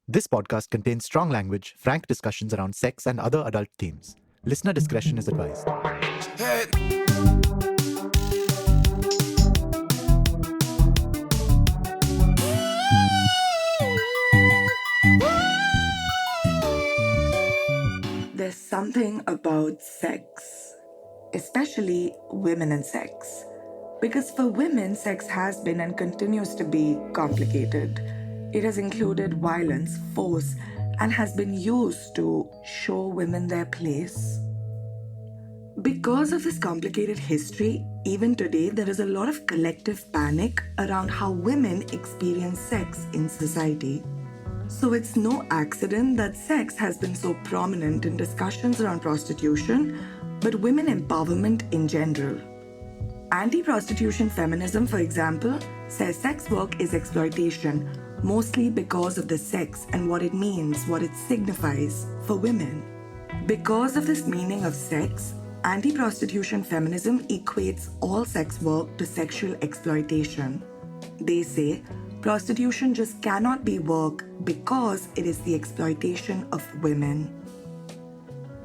This podcast contains strong language, frank discussions around sex and other adult themes. Listener discretion is advised. There's something about sex, especially women and sex. Because for women, sex has been and continues to be complicated. It has included violence, force, and has been used to show women their place. Because of this complicated history, even today, there is a lot of collective panic around how women experience sex in society. So it's no accident that sex has been so prominent in discussions around prostitution, but women empowerment in general. Anti-prostitution feminism, for example, says sex work is exploitation, mostly because of the sex and what it means, what it signifies for women. Because of this meaning of sex, anti-prostitution feminism equates all sex work to sexual exploitation. They say prostitution just cannot be work because it is the exploitation of women.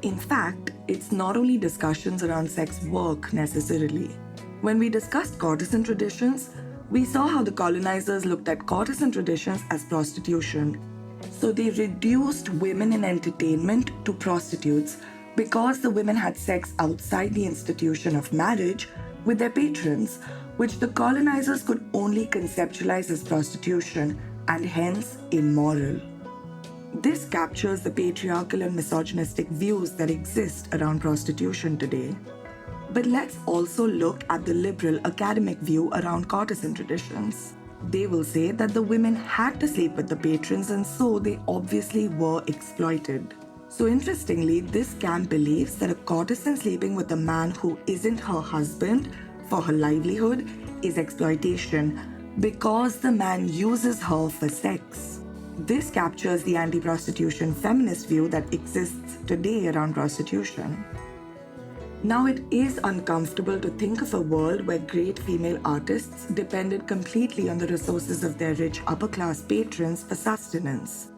In fact, it's not only discussions around sex work necessarily. When we discussed courtesan traditions, we saw how the colonizers looked at courtesan traditions as prostitution. So they reduced women in entertainment to prostitutes because the women had sex outside the institution of marriage with their patrons, which the colonizers could only conceptualize as prostitution and hence immoral. This captures the patriarchal and misogynistic views that exist around prostitution today. But let's also look at the liberal academic view around courtesan traditions. They will say that the women had to sleep with the patrons and so they obviously were exploited. So interestingly, this camp believes that a courtesan sleeping with a man who isn't her husband for her livelihood is exploitation because the man uses her for sex. This captures the anti-prostitution feminist view that exists today around prostitution. Now, it is uncomfortable to think of a world where great female artists depended completely on the resources of their rich upper-class patrons for sustenance.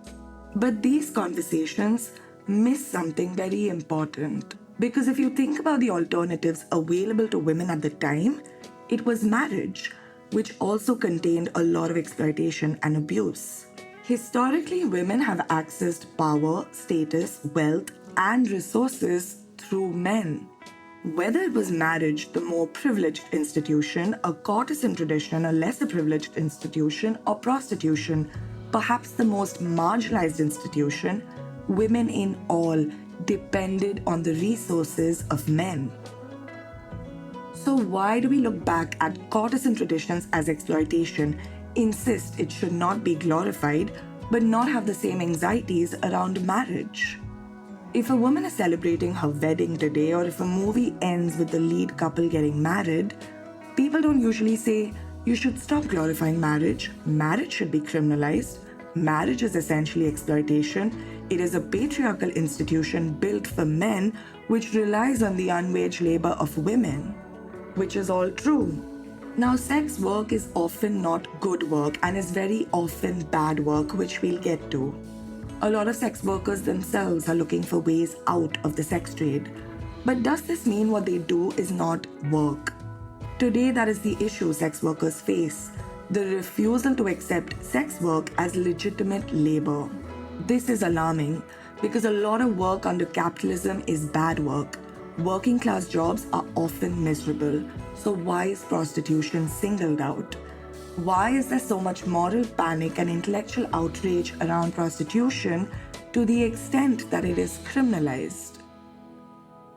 But these conversations miss something very important. Because if you think about the alternatives available to women at the time, it was marriage, which also contained a lot of exploitation and abuse. Historically, women have accessed power, status, wealth, and resources through men. Whether it was marriage, the more privileged institution, a courtesan tradition, a lesser privileged institution, or prostitution, perhaps the most marginalized institution, women in all depended on the resources of men. So why do we look back at courtesan traditions as exploitation, insist it should not be glorified, but not have the same anxieties around marriage? If a woman is celebrating her wedding today, or if a movie ends with the lead couple getting married, people don't usually say, you should stop glorifying marriage. Marriage should be criminalized. Marriage is essentially exploitation. It is a patriarchal institution built for men which relies on the unwaged labor of women. Which is all true. Now, sex work is often not good work and is very often bad work, which we'll get to. A lot of sex workers themselves are looking for ways out of the sex trade. But does this mean what they do is not work? Today, that is the issue sex workers face: the refusal to accept sex work as legitimate labor. This is alarming because a lot of work under capitalism is bad work. Working class jobs are often miserable. So why is prostitution singled out? Why is there so much moral panic and intellectual outrage around prostitution to the extent that it is criminalized?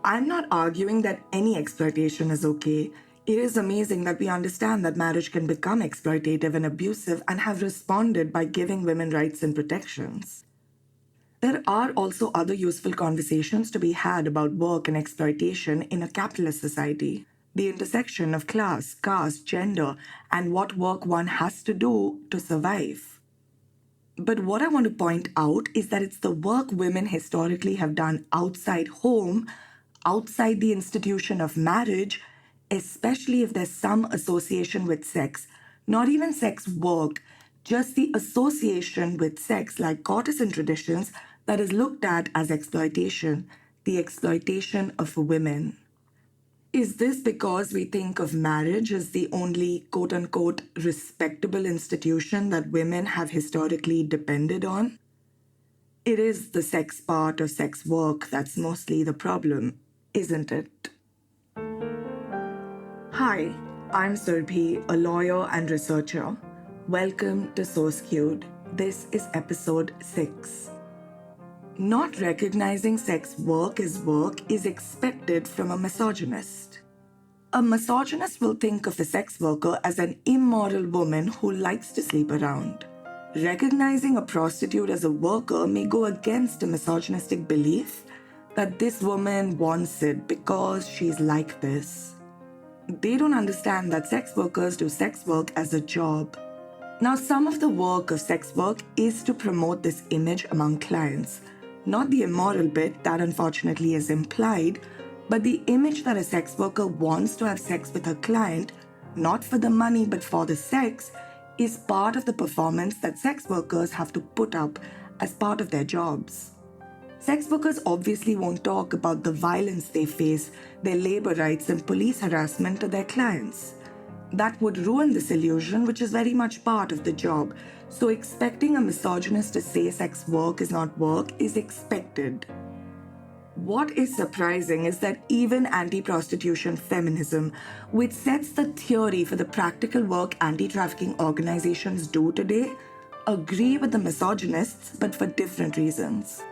I'm not arguing that any exploitation is okay. It is amazing that we understand that marriage can become exploitative and abusive and have responded by giving women rights and protections. There are also other useful conversations to be had about work and exploitation in a capitalist society. The intersection of class, caste, gender, and what work one has to do to survive. But what I want to point out is that it's the work women historically have done outside home, outside the institution of marriage, especially if there's some association with sex, not even sex work, just the association with sex, like courtesan traditions, that is looked at as exploitation, the exploitation of women. Is this because we think of marriage as the only quote unquote respectable institution that women have historically depended on? It is the sex part of sex work that's mostly the problem, isn't it? Hi, I'm Surabhi, a lawyer and researcher. Welcome to Source Queued. This is episode 6. Not recognizing sex work as work is expected from a misogynist. A misogynist will think of a sex worker as an immoral woman who likes to sleep around. Recognizing a prostitute as a worker may go against a misogynistic belief that this woman wants it because she's like this. They don't understand that sex workers do sex work as a job. Now, some of the work of sex work is to promote this image among clients. Not the immoral bit that unfortunately is implied, but the image that a sex worker wants to have sex with her client, not for the money but for the sex, is part of the performance that sex workers have to put up as part of their jobs. Sex workers obviously won't talk about the violence they face, their labor rights, and police harassment to their clients. That would ruin this illusion, which is very much part of the job. So expecting a misogynist to say sex work is not work is expected. What is surprising is that even anti-prostitution feminism, which sets the theory for the practical work anti-trafficking organizations do today, agree with the misogynists but for different reasons.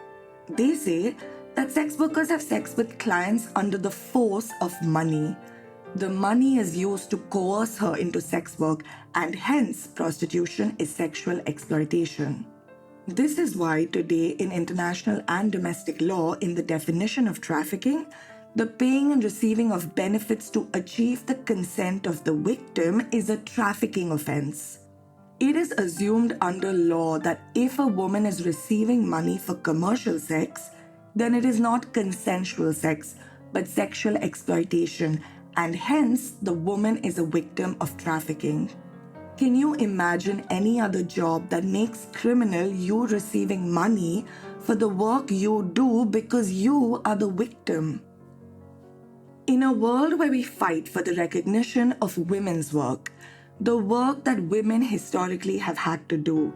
They say that sex workers have sex with clients under the force of money. The money is used to coerce her into sex work, and hence prostitution is sexual exploitation. This is why today in international and domestic law, in the definition of trafficking, the paying and receiving of benefits to achieve the consent of the victim is a trafficking offense. It is assumed under law that if a woman is receiving money for commercial sex, then it is not consensual sex, but sexual exploitation, and hence the woman is a victim of trafficking. Can you imagine any other job that makes criminal you receiving money for the work you do because you are the victim? In a world where we fight for the recognition of women's work, the work that women historically have had to do,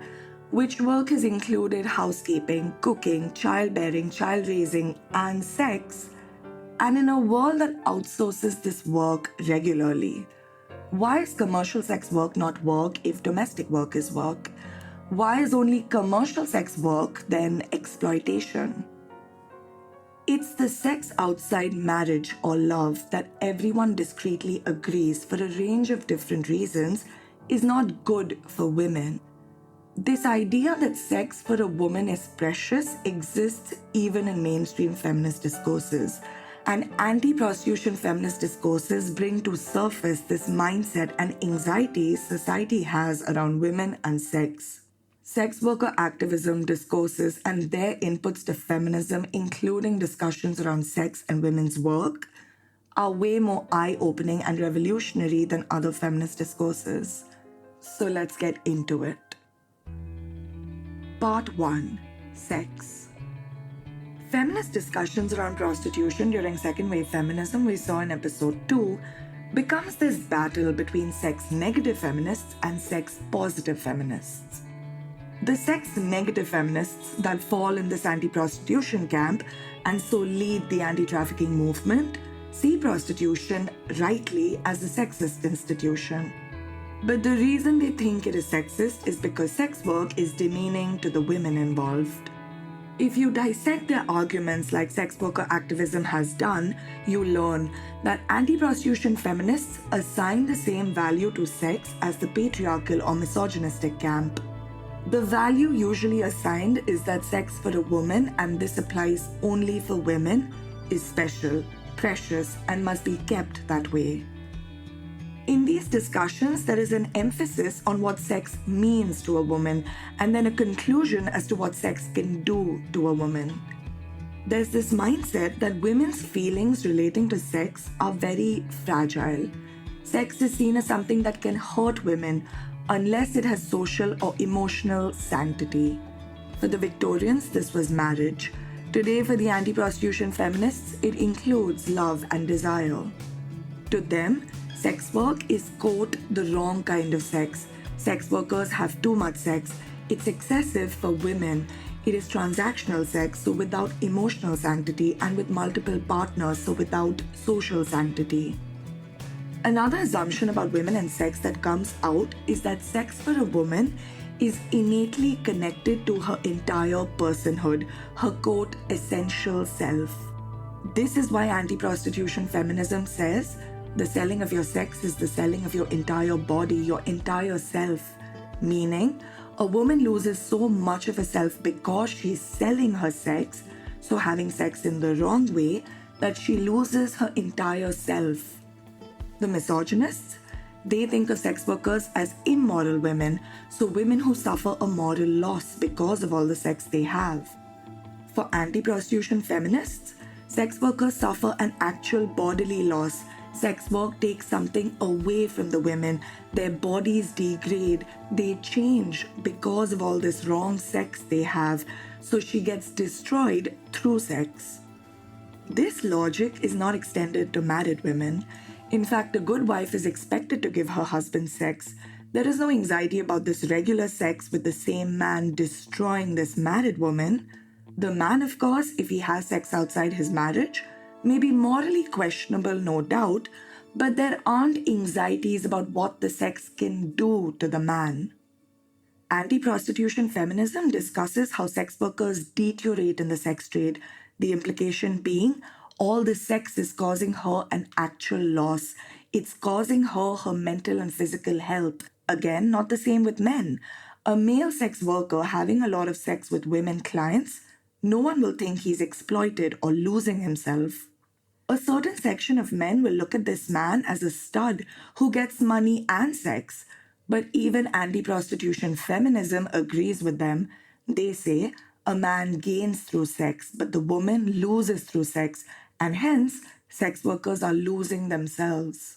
which work has included housekeeping, cooking, childbearing, child raising, and sex, and in a world that outsources this work regularly. Why is commercial sex work not work if domestic work is work? Why is only commercial sex work then exploitation? It's the sex outside marriage or love that everyone discreetly agrees for a range of different reasons is not good for women. This idea that sex for a woman is precious exists even in mainstream feminist discourses, and anti-prostitution feminist discourses bring to surface this mindset and anxiety society has around women and sex. Sex worker activism discourses and their inputs to feminism, including discussions around sex and women's work, are way more eye-opening and revolutionary than other feminist discourses. So let's get into it. Part 1. Sex. Feminist discussions around prostitution during second wave feminism we saw in episode 2 becomes this battle between sex-negative feminists and sex-positive feminists. The sex-negative feminists that fall in this anti-prostitution camp and so lead the anti-trafficking movement see prostitution rightly as a sexist institution. But the reason they think it is sexist is because sex work is demeaning to the women involved. If you dissect their arguments like sex worker activism has done, you learn that anti-prostitution feminists assign the same value to sex as the patriarchal or misogynistic camp. The value usually assigned is that sex for a woman, and this applies only for women, is special, precious, and must be kept that way. In these discussions, there is an emphasis on what sex means to a woman, and then a conclusion as to what sex can do to a woman. There's this mindset that women's feelings relating to sex are very fragile. Sex is seen as something that can hurt women, unless it has social or emotional sanctity. For the Victorians, this was marriage. Today, for the anti prostitution feminists, it includes love and desire. To them, sex work is, quote, the wrong kind of sex. Sex workers have too much sex. It's excessive for women. It is transactional sex, so without emotional sanctity, and with multiple partners, so without social sanctity. Another assumption about women and sex that comes out is that sex for a woman is innately connected to her entire personhood, her quote, essential self. This is why anti prostitution feminism says the selling of your sex is the selling of your entire body, your entire self. Meaning, a woman loses so much of herself because she's selling her sex, so having sex in the wrong way, that she loses her entire self. The misogynists, they think of sex workers as immoral women, so women who suffer a moral loss because of all the sex they have. For anti prostitution feminists, sex workers suffer an actual bodily loss. Sex work takes something away from the women. Their bodies degrade, they change because of all this wrong sex they have, so she gets destroyed through sex. This logic is not extended to married women. In fact, a good wife is expected to give her husband sex. There is no anxiety about this regular sex with the same man destroying this married woman. The man, of course, if he has sex outside his marriage, may be morally questionable, no doubt, but there aren't anxieties about what the sex can do to the man. Anti prostitution feminism discusses how sex workers deteriorate in the sex trade, the implication being all the sex is causing her an actual loss. It's causing her mental and physical health. Again, not the same with men. A male sex worker having a lot of sex with women clients, no one will think he's exploited or losing himself. A certain section of men will look at this man as a stud who gets money and sex. But even anti prostitution feminism agrees with them. They say a man gains through sex, but the woman loses through sex, and hence, sex workers are losing themselves.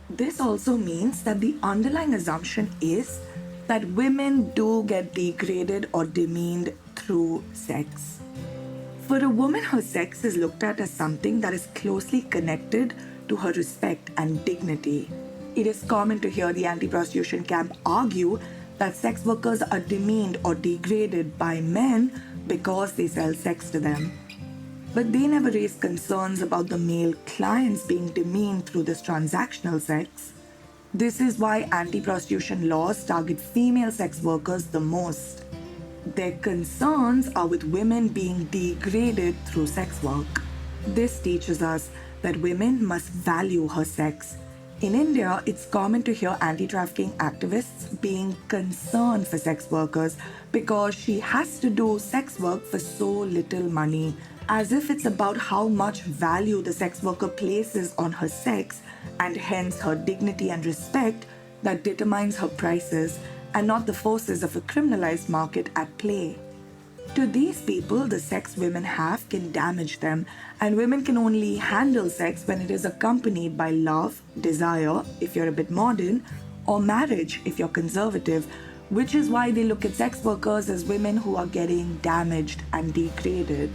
This also means that the underlying assumption is that women do get degraded or demeaned through sex. For a woman, her sex is looked at as something that is closely connected to her respect and dignity. It is common to hear the anti prostitution camp argue that sex workers are demeaned or degraded by men because they sell sex to them. But they never raise concerns about the male clients being demeaned through this transactional sex. This is why anti prostitution laws target female sex workers the most. Their concerns are with women being degraded through sex work. This teaches us that women must value her sex. In India, it's common to hear anti-trafficking activists being concerned for sex workers because she has to do sex work for so little money, as if it's about how much value the sex worker places on her sex and hence her dignity and respect that determines her prices, and not the forces of a criminalized market at play. To these people, the sex women have can damage them, and women can only handle sex when it is accompanied by love, desire, if you're a bit modern, or marriage, if you're conservative, which is why they look at sex workers as women who are getting damaged and degraded.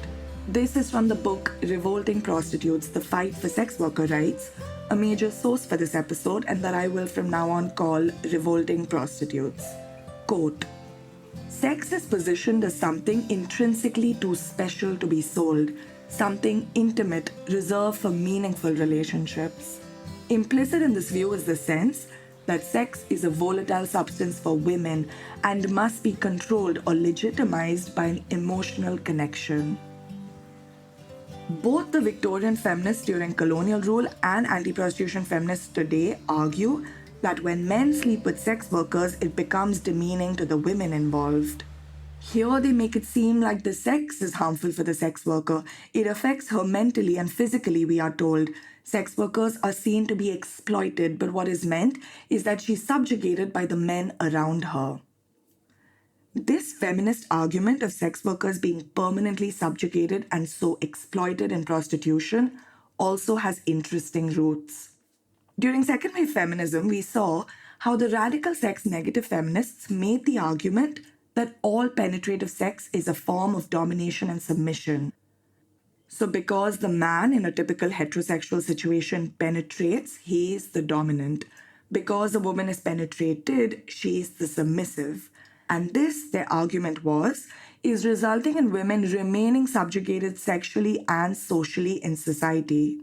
This is from the book Revolting Prostitutes, The Fight for Sex Worker Rights, a major source for this episode, and that I will from now on call Revolting Prostitutes. Quote, sex is positioned as something intrinsically too special to be sold, something intimate, reserved for meaningful relationships. Implicit in this view is the sense that sex is a volatile substance for women and must be controlled or legitimized by an emotional connection. Both the Victorian feminists during colonial rule and anti-prostitution feminists today argue that when men sleep with sex workers, it becomes demeaning to the women involved. Here they make it seem like the sex is harmful for the sex worker. It affects her mentally and physically, we are told. Sex workers are seen to be exploited, but what is meant is that she's subjugated by the men around her. This feminist argument of sex workers being permanently subjugated and so exploited in prostitution also has interesting roots. During second wave feminism, we saw how the radical sex negative feminists made the argument that all penetrative sex is a form of domination and submission. So, because the man in a typical heterosexual situation penetrates, he is the dominant. Because a woman is penetrated, she is the submissive. And this, their argument was, is resulting in women remaining subjugated sexually and socially in society.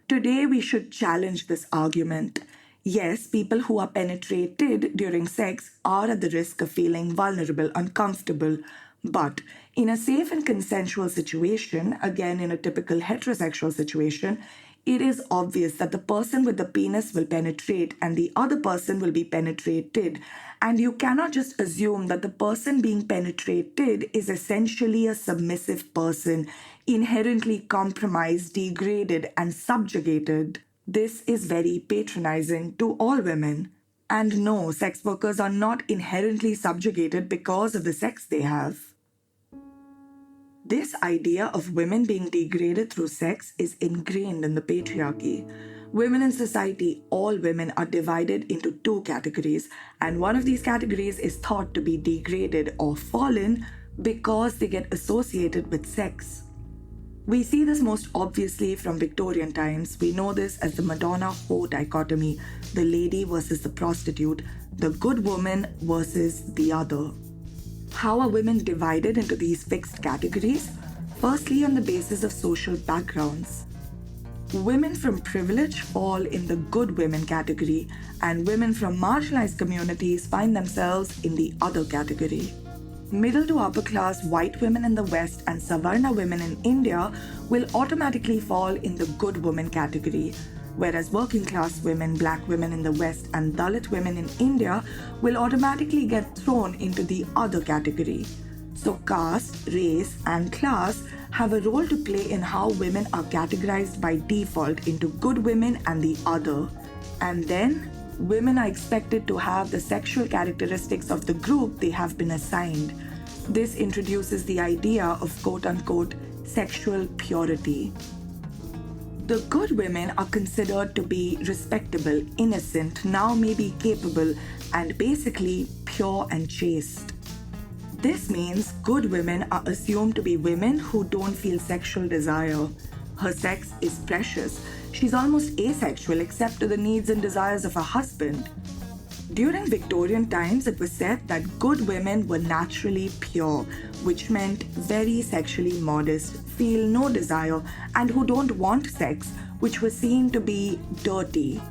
Today, we should challenge this argument. Yes, people who are penetrated during sex are at the risk of feeling vulnerable, uncomfortable. But in a safe and consensual situation, again in a typical heterosexual situation, it is obvious that the person with the penis will penetrate and the other person will be penetrated. And you cannot just assume that the person being penetrated is essentially a submissive person, inherently compromised, degraded, and subjugated. This is very patronizing to all women. And no, sex workers are not inherently subjugated because of the sex they have. This idea of women being degraded through sex is ingrained in the patriarchy. Women in society, all women, are divided into two categories, and one of these categories is thought to be degraded or fallen because they get associated with sex. We see this most obviously from Victorian times. We know this as the Madonna-hoe dichotomy, the lady versus the prostitute, the good woman versus the other. How are women divided into these fixed categories? Firstly, on the basis of social backgrounds. Women from privilege fall in the good women category, and women from marginalized communities find themselves in the other category. Middle to upper class white women in the West and Savarna women in India will automatically fall in the good woman category, whereas working class women, black women in the West, and Dalit women in India will automatically get thrown into the other category. So caste, race, and class have a role to play in how women are categorized by default into good women and the other. And then, women are expected to have the sexual characteristics of the group they have been assigned. This introduces the idea of quote-unquote sexual purity. The good women are considered to be respectable, innocent, now maybe capable, and basically pure and chaste. This means good women are assumed to be women who don't feel sexual desire. Her sex is precious. She's almost asexual except to the needs and desires of her husband. During Victorian times, it was said that good women were naturally pure, which meant very sexually modest, feel no desire, and who don't want sex, which was seen to be dirty.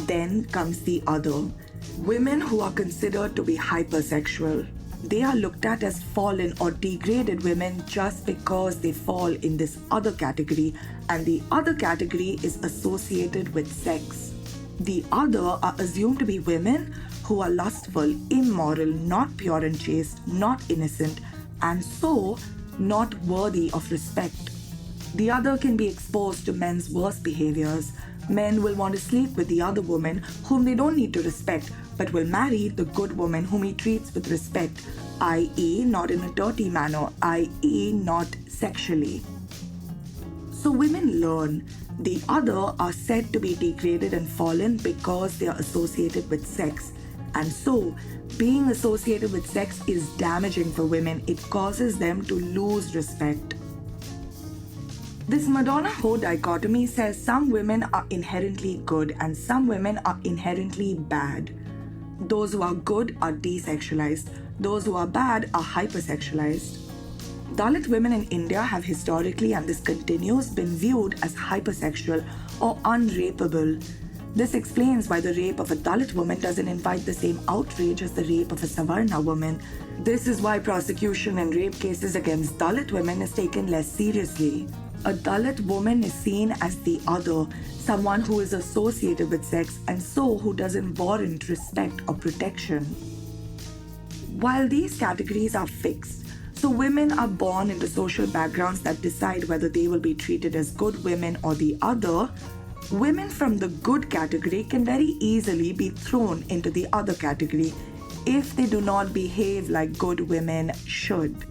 Then comes the other. Women who are considered to be hypersexual. They are looked at as fallen or degraded women just because they fall in this other category, and the other category is associated with sex. The other are assumed to be women who are lustful, immoral, not pure and chaste, not innocent, and so not worthy of respect. The other can be exposed to men's worst behaviors. Men will want to sleep with the other woman whom they don't need to respect, but will marry the good woman whom he treats with respect, i.e., not in a dirty manner, i.e., not sexually. So women learn. The other are said to be degraded and fallen because they are associated with sex. And so, being associated with sex is damaging for women. It causes them to lose respect. This Madonna-hoe dichotomy says some women are inherently good and some women are inherently bad. Those who are good are desexualized. Those who are bad are hypersexualized. Dalit women in India have historically, and this continues, been viewed as hypersexual or unrapeable. This explains why the rape of a Dalit woman doesn't invite the same outrage as the rape of a Savarna woman. This is why prosecution in rape cases against Dalit women is taken less seriously. A Dalit woman is seen as the other, someone who is associated with sex and so who doesn't warrant respect or protection. While these categories are fixed, so women are born into social backgrounds that decide whether they will be treated as good women or the other, women from the good category can very easily be thrown into the other category if they do not behave like good women should.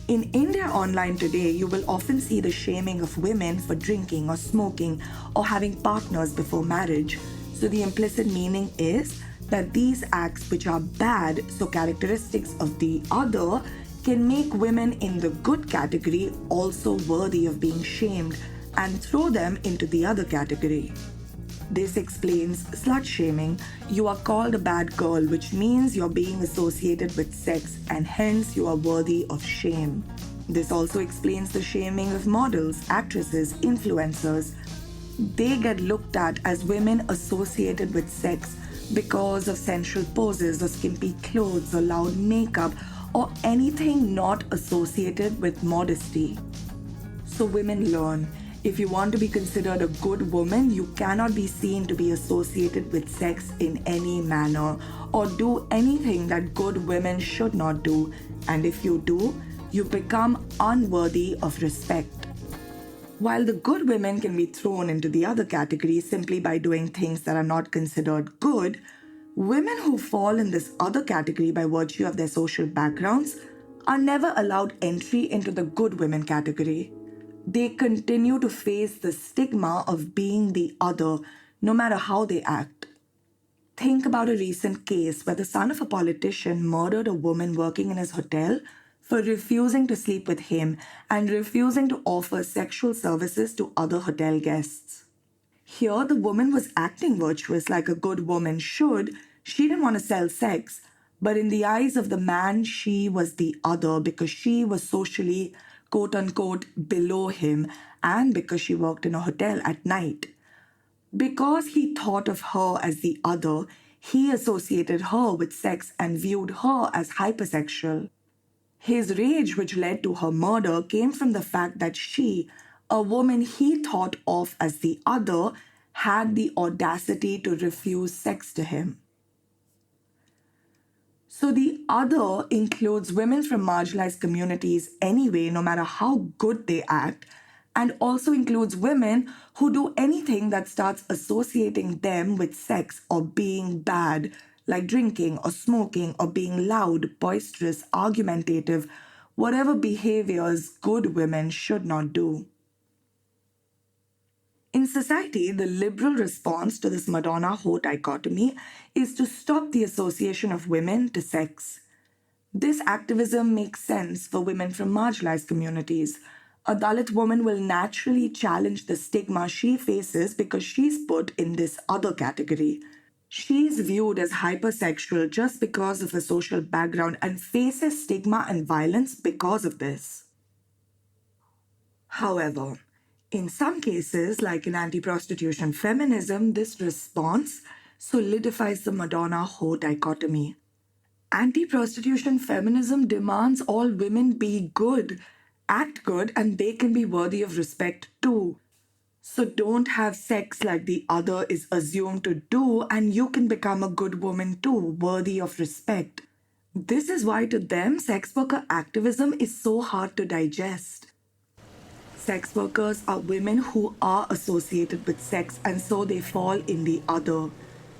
In India online today, you will often see the shaming of women for drinking or smoking or having partners before marriage. So the implicit meaning is that these acts which are bad, so characteristics of the other, can make women in the good category also worthy of being shamed and throw them into the other category. This explains slut shaming. You are called a bad girl, which means you're being associated with sex and hence you are worthy of shame. This also explains the shaming of models, actresses, influencers. They get looked at as women associated with sex because of sensual poses or skimpy clothes or loud makeup or anything not associated with modesty. So women learn. If you want to be considered a good woman, you cannot be seen to be associated with sex in any manner or do anything that good women should not do. And if you do, you become unworthy of respect. While the good women can be thrown into the other category simply by doing things that are not considered good, women who fall in this other category by virtue of their social backgrounds are never allowed entry into the good women category. They continue to face the stigma of being the other, no matter how they act. Think about a recent case where the son of a politician murdered a woman working in his hotel for refusing to sleep with him and refusing to offer sexual services to other hotel guests. Here, the woman was acting virtuous like a good woman should. She didn't want to sell sex, but in the eyes of the man, she was the other because she was socially, quote unquote, below him and because she worked in a hotel at night. Because he thought of her as the other, he associated her with sex and viewed her as hypersexual. His rage, which led to her murder, came from the fact that she, a woman he thought of as the other, had the audacity to refuse sex to him. So the other includes women from marginalized communities anyway, no matter how good they act, and also includes women who do anything that starts associating them with sex or being bad, like drinking or smoking or being loud, boisterous, argumentative, whatever behaviors good women should not do. In society, the liberal response to this Madonna whore dichotomy is to stop the association of women to sex. This activism makes sense for women from marginalized communities. A Dalit woman will naturally challenge the stigma she faces because she's put in this other category. She's viewed as hypersexual just because of her social background and faces stigma and violence because of this. However, in some cases, like in anti-prostitution feminism, this response solidifies the Madonna whore dichotomy. Anti-prostitution feminism demands all women be good, act good, and they can be worthy of respect too. So don't have sex like the other is assumed to do, and you can become a good woman too, worthy of respect. This is why to them, sex worker activism is so hard to digest. Sex workers are women who are associated with sex and so they fall in the other.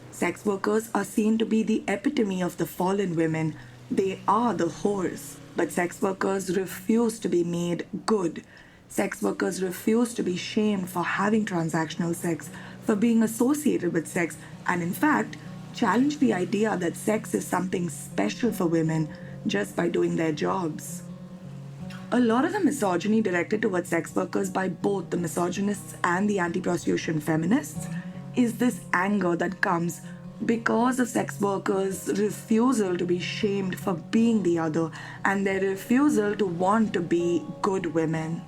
Sex workers are seen to be the epitome of the fallen women. They are the whores. But sex workers refuse to be made good. Sex workers refuse to be shamed for having transactional sex, for being associated with sex, and in fact, challenge the idea that sex is something special for women just by doing their jobs. A lot of the misogyny directed towards sex workers by both the misogynists and the anti-prostitution feminists is this anger that comes because of sex workers' refusal to be shamed for being the other and their refusal to want to be good women.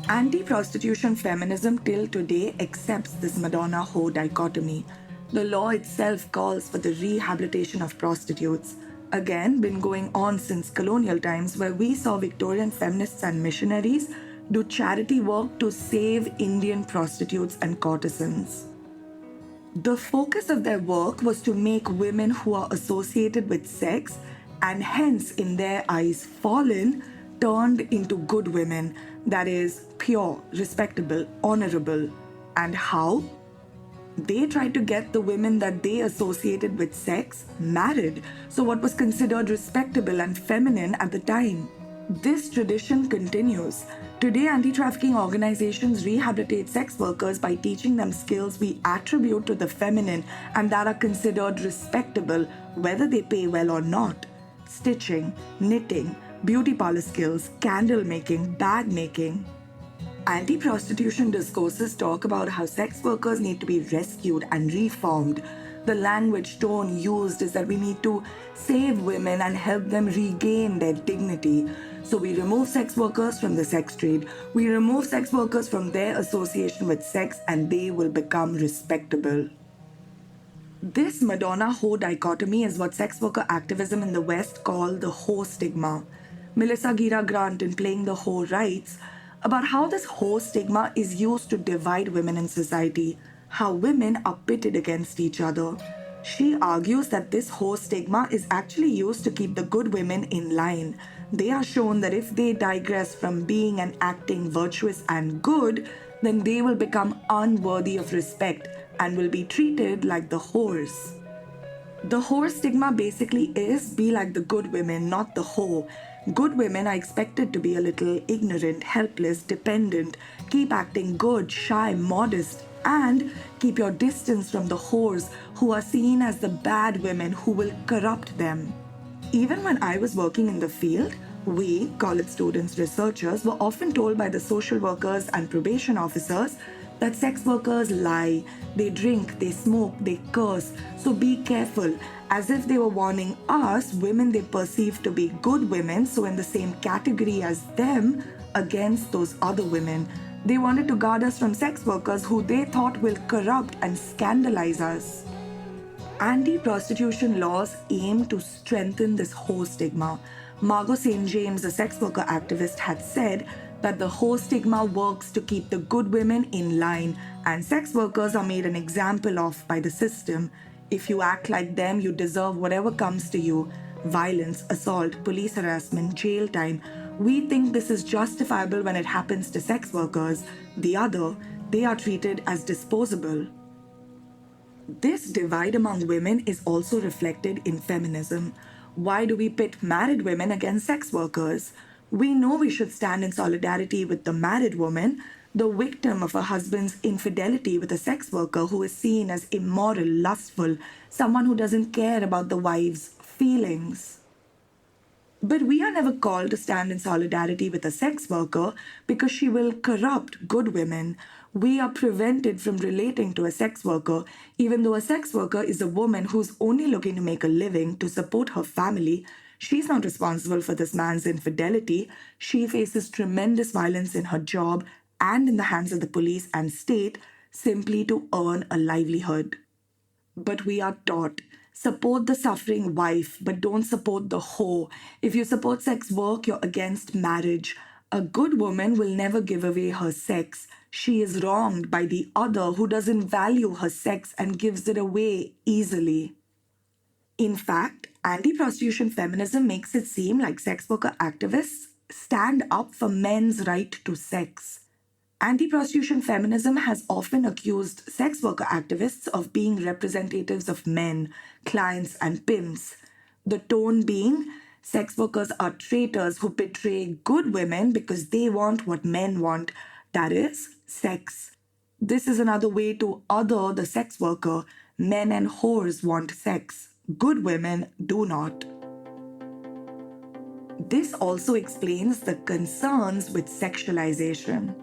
Anti-prostitution feminism till today accepts this Madonna whore dichotomy. The law itself calls for the rehabilitation of prostitutes. Again, been going on since colonial times where we saw Victorian feminists and missionaries do charity work to save Indian prostitutes and courtesans. The focus of their work was to make women who are associated with sex and hence in their eyes fallen turned into good women, that is, pure, respectable, honorable. And how? They tried to get the women that they associated with sex married, so what was considered respectable and feminine at the time. This tradition continues. Today, anti-trafficking organizations rehabilitate sex workers by teaching them skills we attribute to the feminine and that are considered respectable whether they pay well or not. Stitching, knitting, beauty parlor skills, candle making, bag making. Anti-prostitution discourses talk about how sex workers need to be rescued and reformed. The language tone used is that we need to save women and help them regain their dignity. So we remove sex workers from the sex trade. We remove sex workers from their association with sex and they will become respectable. This Madonna-hoe dichotomy is what sex worker activism in the West call the hoe stigma. Melissa Gira Grant, in Playing the Hoe, writes about how this hoe stigma is used to divide women in society, how women are pitted against each other. She argues that this hoe stigma is actually used to keep the good women in line. They are shown that if they digress from being and acting virtuous and good, then they will become unworthy of respect and will be treated like the whores. The whore stigma basically is be like the good women, not the hoe. Good women are expected to be a little ignorant, helpless, dependent, keep acting good, shy, modest, and keep your distance from the whores who are seen as the bad women who will corrupt them. Even when I was working in the field, we, college students, researchers, were often told by the social workers and probation officers that sex workers lie, they drink, they smoke, they curse, so be careful, as if they were warning us, women they perceive to be good women, so in the same category as them, against those other women. They wanted to guard us from sex workers who they thought will corrupt and scandalize us. Anti-prostitution laws aim to strengthen this hoe stigma. Margot St. James, a sex worker activist, had said that the hoe stigma works to keep the good women in line and sex workers are made an example of by the system. If you act like them, you deserve whatever comes to you. Violence, assault, police harassment, jail time. We think this is justifiable when it happens to sex workers. The other, they are treated as disposable. This divide among women is also reflected in feminism. Why do we pit married women against sex workers? We know we should stand in solidarity with the married woman, the victim of a husband's infidelity with a sex worker who is seen as immoral, lustful, someone who doesn't care about the wife's feelings. But we are never called to stand in solidarity with a sex worker because she will corrupt good women. We are prevented from relating to a sex worker, even though a sex worker is a woman who's only looking to make a living to support her family. She's not responsible for this man's infidelity. She faces tremendous violence in her job and in the hands of the police and state simply to earn a livelihood. But we are taught, support the suffering wife, but don't support the hoe. If you support sex work, you're against marriage. A good woman will never give away her sex. She is wronged by the other who doesn't value her sex and gives it away easily. In fact, anti-prostitution feminism makes it seem like sex worker activists stand up for men's right to sex. Anti-prostitution feminism has often accused sex worker activists of being representatives of men, clients, and pimps. The tone being, sex workers are traitors who betray good women because they want what men want, that is, sex. This is another way to other the sex worker. Men and whores want sex. Good women do not. This also explains the concerns with sexualization.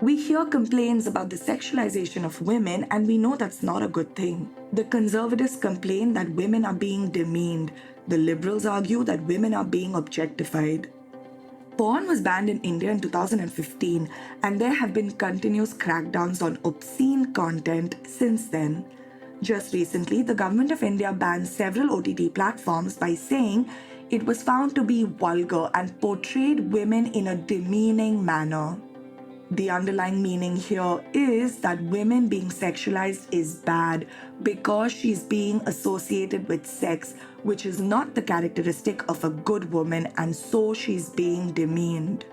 We hear complaints about the sexualization of women, and we know that's not a good thing. The conservatives complain that women are being demeaned. The liberals argue that women are being objectified. Porn was banned in India in 2015, and there have been continuous crackdowns on obscene content since then. Just recently, the government of India banned several OTT platforms by saying it was found to be vulgar and portrayed women in a demeaning manner. The underlying meaning here is that women being sexualized is bad because she's being associated with sex, which is not the characteristic of a good woman, and so she's being demeaned.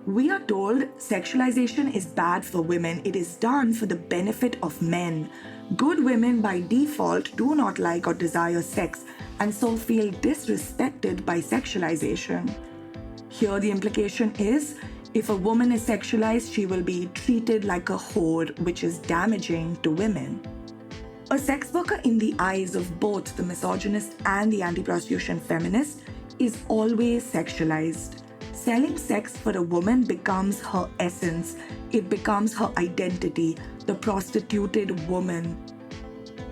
We are told sexualization is bad for women. It is done for the benefit of men. Good women by default do not like or desire sex and so feel disrespected by sexualization. Here, the implication is if a woman is sexualized, she will be treated like a whore, which is damaging to women. A sex worker, in the eyes of both the misogynist and the anti-prostitution feminist, is always sexualized. Selling sex for a woman becomes her essence, it becomes her identity, the prostituted woman.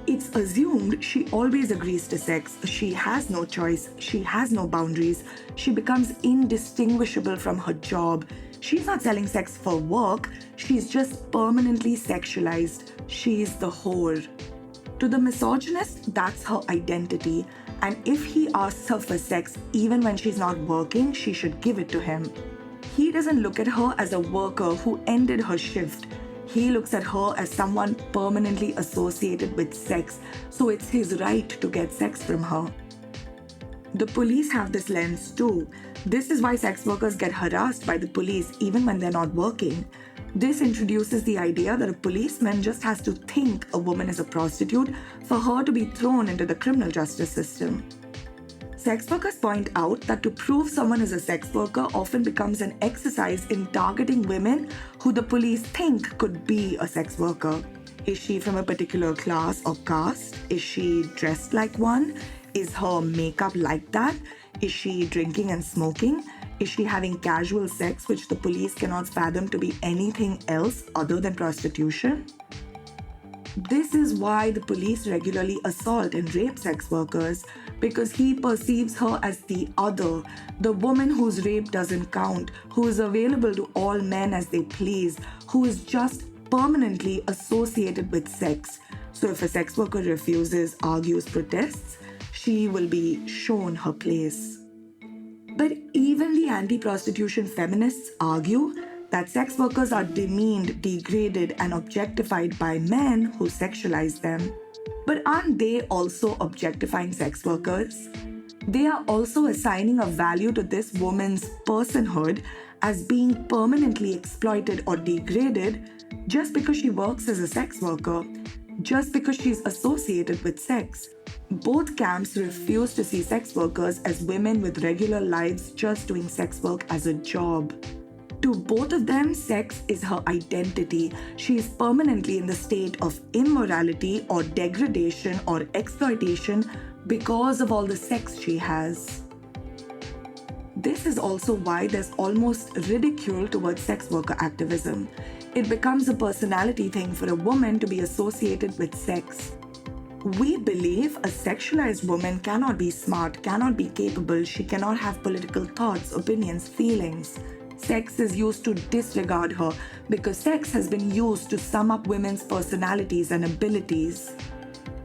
It's assumed she always agrees to sex, she has no choice, she has no boundaries, she becomes indistinguishable from her job. She's not selling sex for work, she's just permanently sexualized. She's the whore. To the misogynist, that's her identity, and if he asks her for sex even when she's not working, she should give it to him. He doesn't look at her as a worker who ended her shift. He looks at her as someone permanently associated with sex, so it's his right to get sex from her. The police have this lens too. This is why sex workers get harassed by the police even when they're not working. This introduces the idea that a policeman just has to think a woman is a prostitute for her to be thrown into the criminal justice system. Sex workers point out that to prove someone is a sex worker often becomes an exercise in targeting women who the police think could be a sex worker. Is she from a particular class or caste? Is she dressed like one? Is her makeup like that? Is she drinking and smoking? Is she having casual sex, which the police cannot fathom to be anything else other than prostitution? This is why the police regularly assault and rape sex workers, because he perceives her as the other, the woman whose rape doesn't count, who is available to all men as they please, who is just permanently associated with sex. So if a sex worker refuses, argues, protests, she will be shown her place. But even the anti-prostitution feminists argue that sex workers are demeaned, degraded, and objectified by men who sexualize them. But aren't they also objectifying sex workers? They are also assigning a value to this woman's personhood as being permanently exploited or degraded just because she works as a sex worker, just because she's associated with sex. Both camps refuse to see sex workers as women with regular lives just doing sex work as a job. To both of them, sex is her identity. She is permanently in the state of immorality or degradation or exploitation because of all the sex she has. This is also why there's almost ridicule towards sex worker activism. It becomes a personality thing for a woman to be associated with sex. We believe a sexualized woman cannot be smart, cannot be capable, she cannot have political thoughts, opinions, feelings. Sex is used to disregard her because sex has been used to sum up women's personalities and abilities.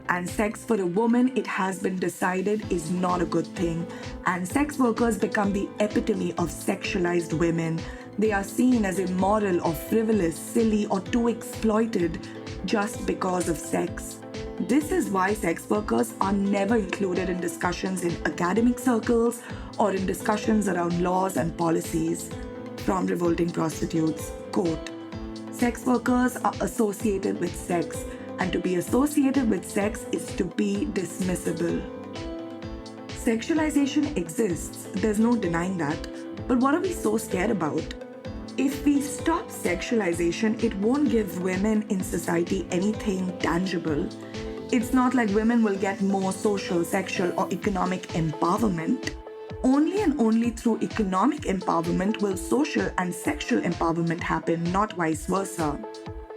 And sex for a woman, it has been decided, is not a good thing. And sex workers become the epitome of sexualized women. They are seen as immoral or frivolous, silly, or too exploited just because of sex. This is why sex workers are never included in discussions in academic circles or in discussions around laws and policies. From Revolting Prostitutes, quote, "Sex workers are associated with sex, and to be associated with sex is to be dismissible." Sexualization exists, there's no denying that. But what are we so scared about? If we stop sexualization, it won't give women in society anything tangible. It's not like women will get more social, sexual, or economic empowerment. Only and only through economic empowerment will social and sexual empowerment happen, not vice versa.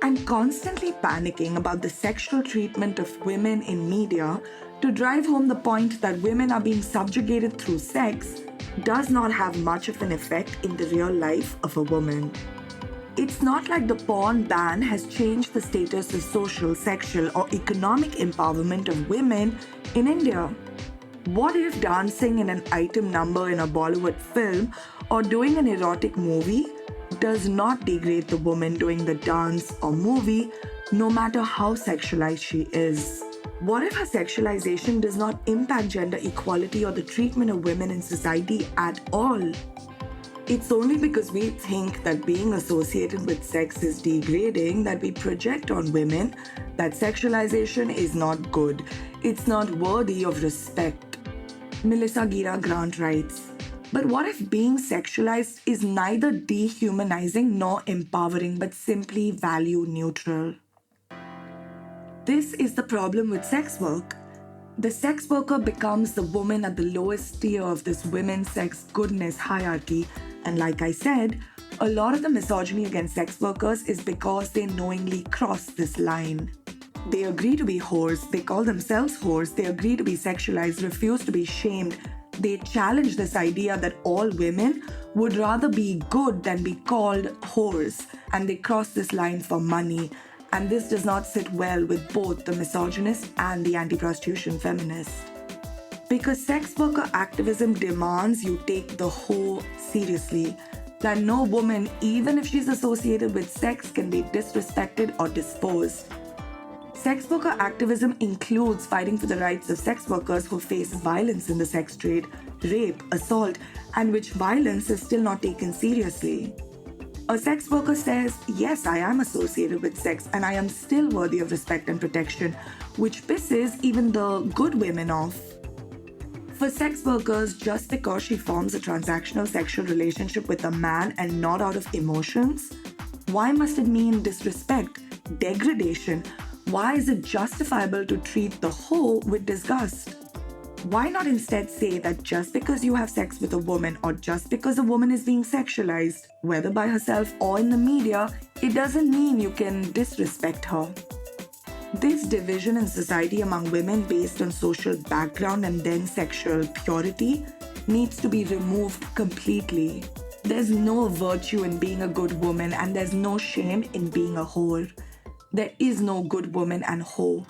And constantly panicking about the sexual treatment of women in media to drive home the point that women are being subjugated through sex does not have much of an effect in the real life of a woman. It's not like the porn ban has changed the status of social, sexual, or economic empowerment of women in India. What if dancing in an item number in a Bollywood film or doing an erotic movie does not degrade the woman doing the dance or movie, no matter how sexualized she is? What if her sexualization does not impact gender equality or the treatment of women in society at all? It's only because we think that being associated with sex is degrading that we project on women that sexualization is not good. It's not worthy of respect. Melissa Gira Grant writes, But what if being sexualized is neither dehumanizing nor empowering, but simply value neutral? This is the problem with sex work. The sex worker becomes the woman at the lowest tier of this women's sex goodness hierarchy. And like I said, a lot of the misogyny against sex workers is because they knowingly cross this line. They agree to be whores, they call themselves whores, they agree to be sexualized, refuse to be shamed. They challenge this idea that all women would rather be good than be called whores, and they cross this line for money. And this does not sit well with both the misogynist and the anti-prostitution feminist. Because sex worker activism demands you take the hoe seriously, that no woman, even if she's associated with sex, can be disrespected or disposed. Sex worker activism includes fighting for the rights of sex workers who face violence in the sex trade, rape, assault, and which violence is still not taken seriously. A sex worker says, yes, I am associated with sex and I am still worthy of respect and protection, which pisses even the good women off. For sex workers, just because she forms a transactional sexual relationship with a man and not out of emotions, why must it mean disrespect, degradation? Why is it justifiable to treat the hoe with disgust? Why not instead say that just because you have sex with a woman or just because a woman is being sexualized, whether by herself or in the media, it doesn't mean you can disrespect her? This division in society among women based on social background and then sexual purity needs to be removed completely. There's no virtue in being a good woman and there's no shame in being a whore. There is no good woman and hoe.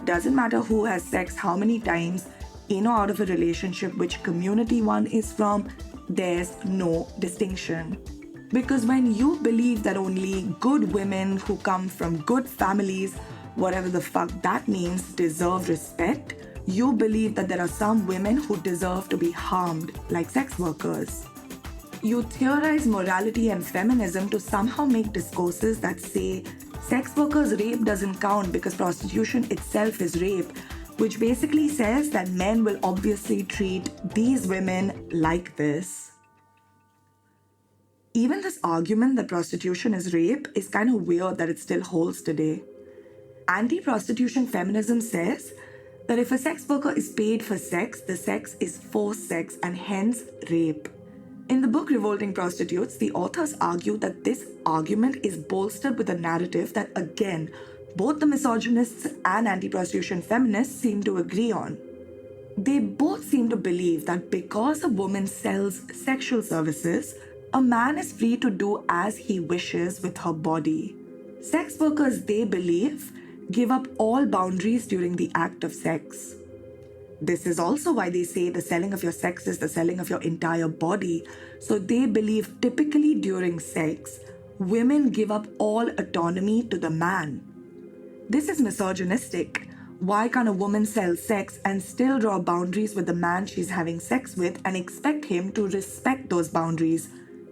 Doesn't matter who has sex how many times, in or out of a relationship, which community one is from, there's no distinction. Because when you believe that only good women who come from good families, whatever the fuck that means, deserve respect, you believe that there are some women who deserve to be harmed, like sex workers. You theorize morality and feminism to somehow make discourses that say sex workers' rape doesn't count because prostitution itself is rape, which basically says that men will obviously treat these women like this. Even this argument that prostitution is rape is kind of weird that it still holds today. Anti-prostitution feminism says that if a sex worker is paid for sex, the sex is forced sex and hence rape. In the book Revolting Prostitutes, the authors argue that this argument is bolstered with a narrative that, again, both the misogynists and anti-prostitution feminists seem to agree on. They both seem to believe that because a woman sells sexual services, a man is free to do as he wishes with her body. Sex workers, they believe, give up all boundaries during the act of sex. This is also why they say the selling of your sex is the selling of your entire body. So they believe typically during sex, women give up all autonomy to the man. This is misogynistic. Why can't a woman sell sex and still draw boundaries with the man she's having sex with and expect him to respect those boundaries,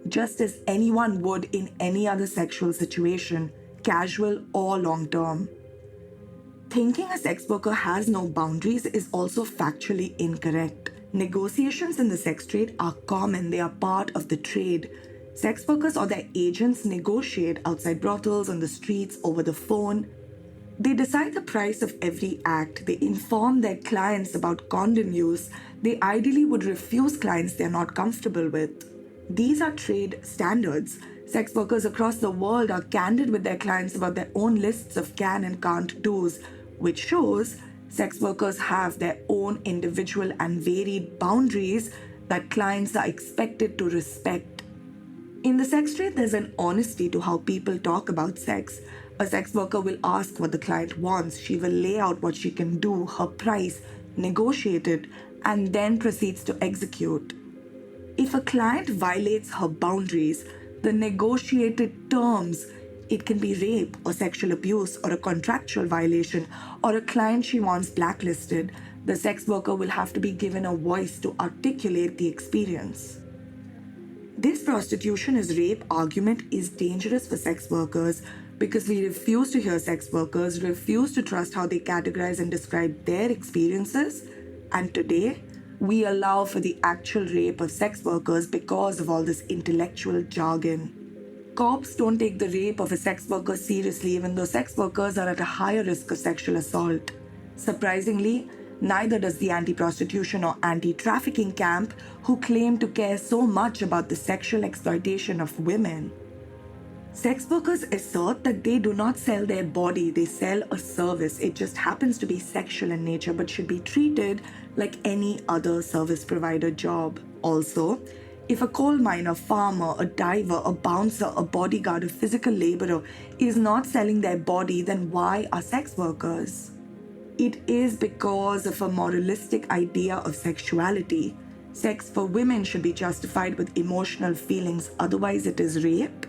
just as anyone would in any other sexual situation, casual or long-term? Thinking a sex worker has no boundaries is also factually incorrect. Negotiations in the sex trade are common, they are part of the trade. Sex workers or their agents negotiate outside brothels, on the streets, over the phone. They decide the price of every act. They inform their clients about condom use. They ideally would refuse clients they're not comfortable with. These are trade standards. Sex workers across the world are candid with their clients about their own lists of can and can't do's, which shows sex workers have their own individual and varied boundaries that clients are expected to respect. In the sex trade, there's an honesty to how people talk about sex. A sex worker will ask what the client wants. She will lay out what she can do, her price, negotiate it, and then proceeds to execute. If a client violates her boundaries, the negotiated terms, it can be rape or sexual abuse or a contractual violation or a client she wants blacklisted, the sex worker will have to be given a voice to articulate the experience. This prostitution is rape argument is dangerous for sex workers because we refuse to hear sex workers, refuse to trust how they categorize and describe their experiences, and today We allow for the actual rape of sex workers because of all this intellectual jargon. Cops don't take the rape of a sex worker seriously, even though sex workers are at a higher risk of sexual assault. Surprisingly, neither does the anti-prostitution or anti-trafficking camp, who claim to care so much about the sexual exploitation of women. Sex workers assert that they do not sell their body, they sell a service. It just happens to be sexual in nature but should be treated like any other service provider job. Also, if a coal miner, farmer, a diver, a bouncer, a bodyguard, a physical laborer is not selling their body, then why are sex workers? It is because of a moralistic idea of sexuality. Sex for women should be justified with emotional feelings, otherwise it is rape.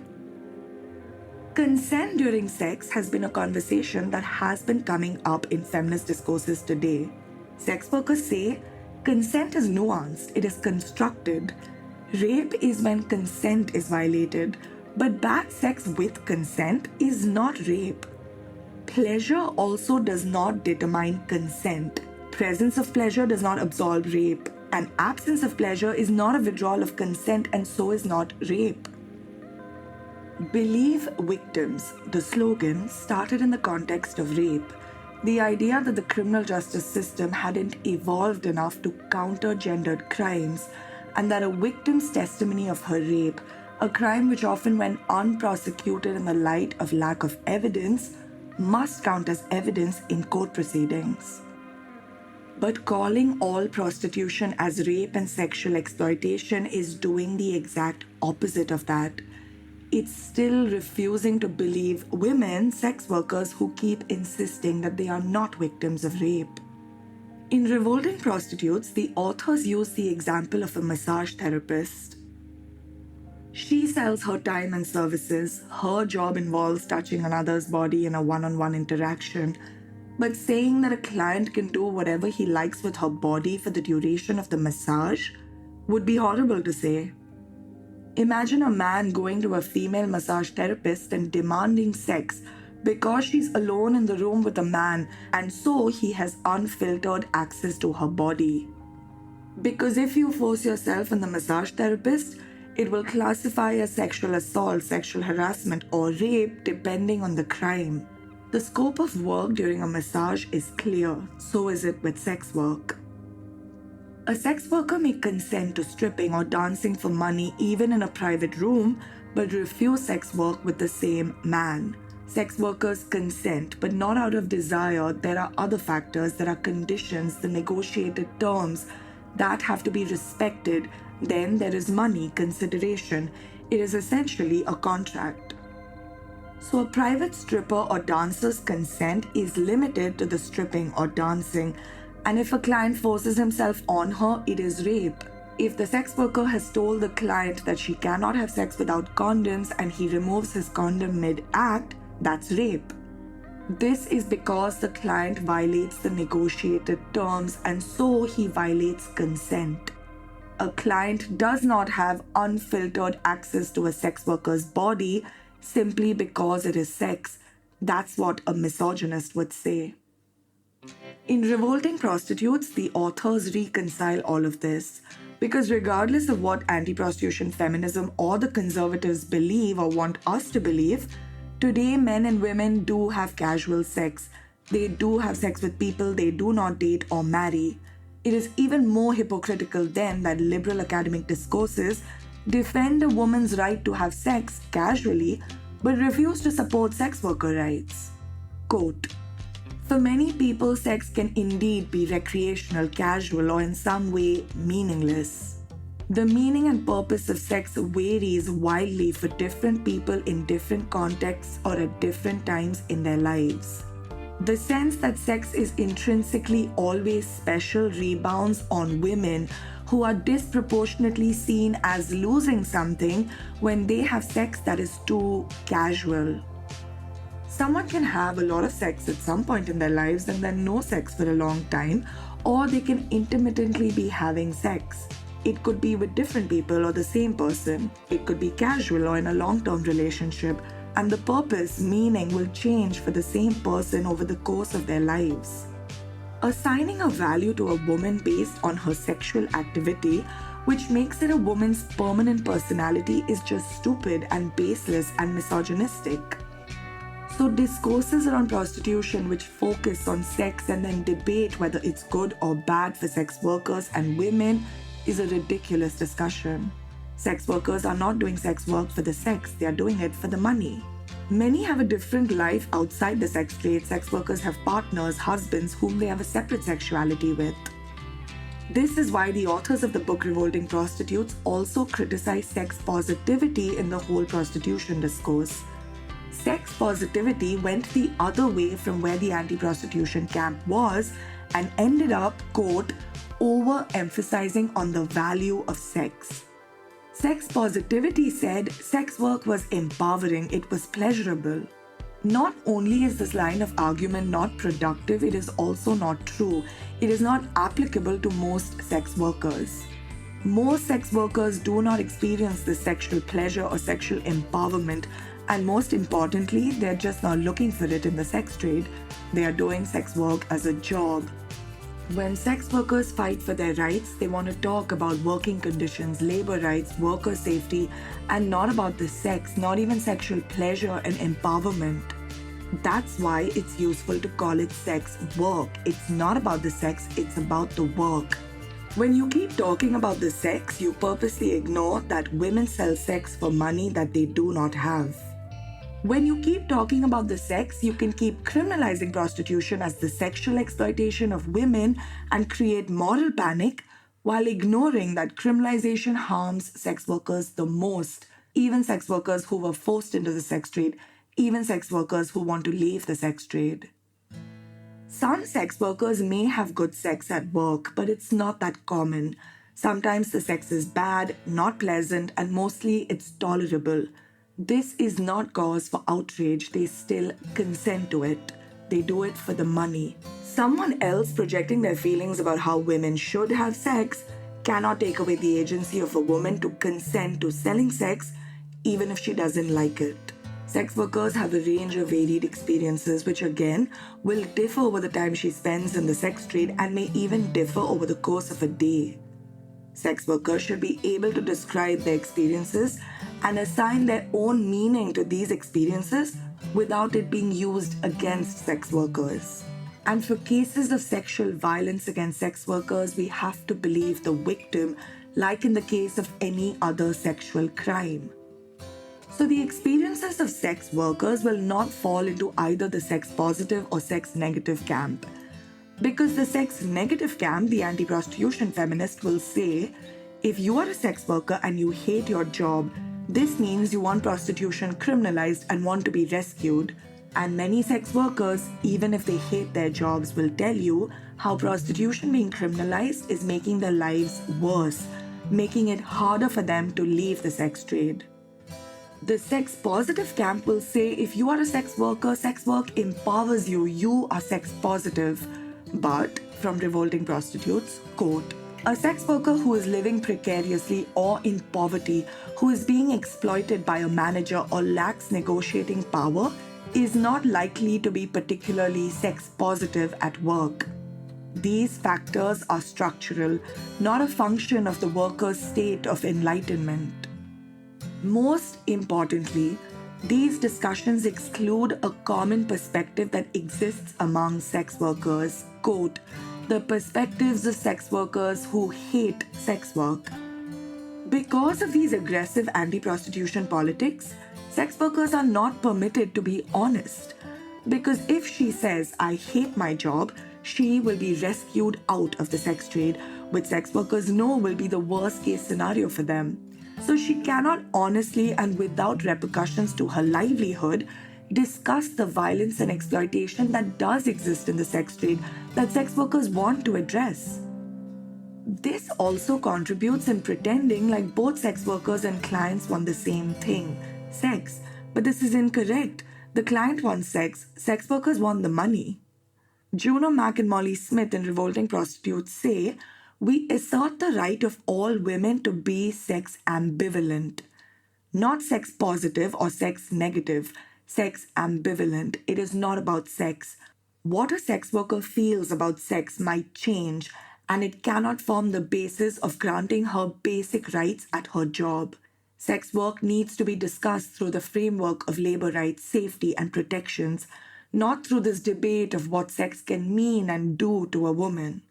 Consent during sex has been a conversation that has been coming up in feminist discourses today. Sex workers say consent is nuanced, it is constructed. Rape is when consent is violated, but bad sex with consent is not rape. Pleasure also does not determine consent. Presence of pleasure does not absolve rape, and absence of pleasure is not a withdrawal of consent, and so is not rape. Believe victims, the slogan, started in the context of rape. The idea that the criminal justice system hadn't evolved enough to counter gendered crimes, and that a victim's testimony of her rape, a crime which often went unprosecuted in the light of lack of evidence, must count as evidence in court proceedings. But calling all prostitution as rape and sexual exploitation is doing the exact opposite of that. It's still refusing to believe women, sex workers, who keep insisting that they are not victims of rape. In Revolting Prostitutes, the authors use the example of a massage therapist. She sells her time and services. Her job involves touching another's body in a one-on-one interaction. But saying that a client can do whatever he likes with her body for the duration of the massage would be horrible to say. Imagine a man going to a female massage therapist and demanding sex because she's alone in the room with a man, and so he has unfiltered access to her body. Because if you force yourself on the massage therapist, it will classify as sexual assault, sexual harassment, or rape depending on the crime. The scope of work during a massage is clear, so is it with sex work. A sex worker may consent to stripping or dancing for money even in a private room, but refuse sex work with the same man. Sex workers consent, but not out of desire. There are other factors, there are conditions, the negotiated terms that have to be respected. Then there is money, consideration. It is essentially a contract. So a private stripper or dancer's consent is limited to the stripping or dancing. And if a client forces himself on her, it is rape. If the sex worker has told the client that she cannot have sex without condoms and he removes his condom mid-act, that's rape. This is because the client violates the negotiated terms, and so he violates consent. A client does not have unfiltered access to a sex worker's body simply because it is sex. That's what a misogynist would say. In Revolting Prostitutes, the authors reconcile all of this, because regardless of what anti-prostitution feminism or the conservatives believe or want us to believe, today men and women do have casual sex. They do have sex with people they do not date or marry. It is even more hypocritical then that liberal academic discourses defend a woman's right to have sex casually but refuse to support sex worker rights. Quote, "For many people, sex can indeed be recreational, casual, or in some way meaningless. The meaning and purpose of sex varies wildly for different people in different contexts or at different times in their lives. The sense that sex is intrinsically always special rebounds on women who are disproportionately seen as losing something when they have sex that is too casual. Someone can have a lot of sex at some point in their lives and then no sex for a long time, or they can intermittently be having sex. It could be with different people or the same person. It could be casual or in a long-term relationship, and the purpose, meaning will change for the same person over the course of their lives. Assigning a value to a woman based on her sexual activity, which makes it a woman's permanent personality, is just stupid and baseless and misogynistic. So, discourses around prostitution which focus on sex and then debate whether it's good or bad for sex workers and women is a ridiculous discussion. Sex workers are not doing sex work for the sex, they are doing it for the money. Many have a different life outside the sex trade. Sex workers have partners, husbands whom they have a separate sexuality with. This is why the authors of the book Revolting Prostitutes also criticize sex positivity in the whole prostitution discourse. Sex positivity went the other way from where the anti-prostitution camp was and ended up, quote, overemphasizing on the value of sex. Sex positivity said sex work was empowering, it was pleasurable. Not only is this line of argument not productive, it is also not true. It is not applicable to most sex workers. Most sex workers do not experience this sexual pleasure or sexual empowerment, and most importantly, they're just not looking for it in the sex trade. They are doing sex work as a job. When sex workers fight for their rights, they want to talk about working conditions, labor rights, worker safety, and not about the sex, not even sexual pleasure and empowerment. That's why it's useful to call it sex work. It's not about the sex, it's about the work. When you keep talking about the sex, you purposely ignore that women sell sex for money that they do not have. When you keep talking about the sex, you can keep criminalizing prostitution as the sexual exploitation of women and create moral panic while ignoring that criminalization harms sex workers the most, even sex workers who were forced into the sex trade, even sex workers who want to leave the sex trade. Some sex workers may have good sex at work, but it's not that common. Sometimes the sex is bad, not pleasant, and mostly it's tolerable. This is not cause for outrage. They still consent to it. They do it for the money. Someone else projecting their feelings about how women should have sex cannot take away the agency of a woman to consent to selling sex, even if she doesn't like it. Sex workers have a range of varied experiences, which again will differ over the time she spends in the sex trade and may even differ over the course of a day. Sex workers should be able to describe their experiences and assign their own meaning to these experiences without it being used against sex workers. And for cases of sexual violence against sex workers, we have to believe the victim, like in the case of any other sexual crime. So the experiences of sex workers will not fall into either the sex positive or sex negative camp. Because the sex negative camp, the anti-prostitution feminist, will say, if you are a sex worker and you hate your job, this means you want prostitution criminalized and want to be rescued. And many sex workers, even if they hate their jobs, will tell you how prostitution being criminalized is making their lives worse, making it harder for them to leave the sex trade. The sex positive camp will say if you are a sex worker, sex work empowers you, you are sex positive. But, from Revolting Prostitutes, quote, a sex worker who is living precariously or in poverty, who is being exploited by a manager or lacks negotiating power, is not likely to be particularly sex positive at work. These factors are structural, not a function of the worker's state of enlightenment. Most importantly, these discussions exclude a common perspective that exists among sex workers, quote, the perspectives of sex workers who hate sex work. Because of these aggressive anti-prostitution politics, sex workers are not permitted to be honest. Because if she says, I hate my job, she will be rescued out of the sex trade, which sex workers know will be the worst case scenario for them. So she cannot honestly and without repercussions to her livelihood discuss the violence and exploitation that does exist in the sex trade that sex workers want to address. This also contributes in pretending like both sex workers and clients want the same thing, sex. But this is incorrect. The client wants sex, sex workers want the money. Juno Mack and Molly Smith in Revolting Prostitutes say, we assert the right of all women to be sex ambivalent. Not sex positive or sex negative, sex ambivalent. It is not about sex. What a sex worker feels about sex might change, and it cannot form the basis of granting her basic rights at her job. Sex work needs to be discussed through the framework of labor rights, safety, and protections, not through this debate of what sex can mean and do to a woman.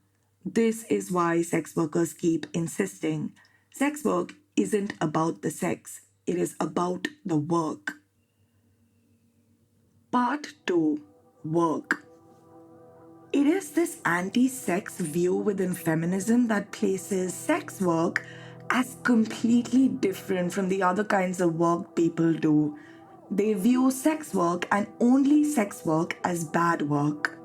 This is why sex workers keep insisting sex work isn't about the sex, it is about the work. Part 2, Work. It is this anti sex view within feminism that places sex work as completely different from the other kinds of work people do. They view sex work and only sex work as bad work.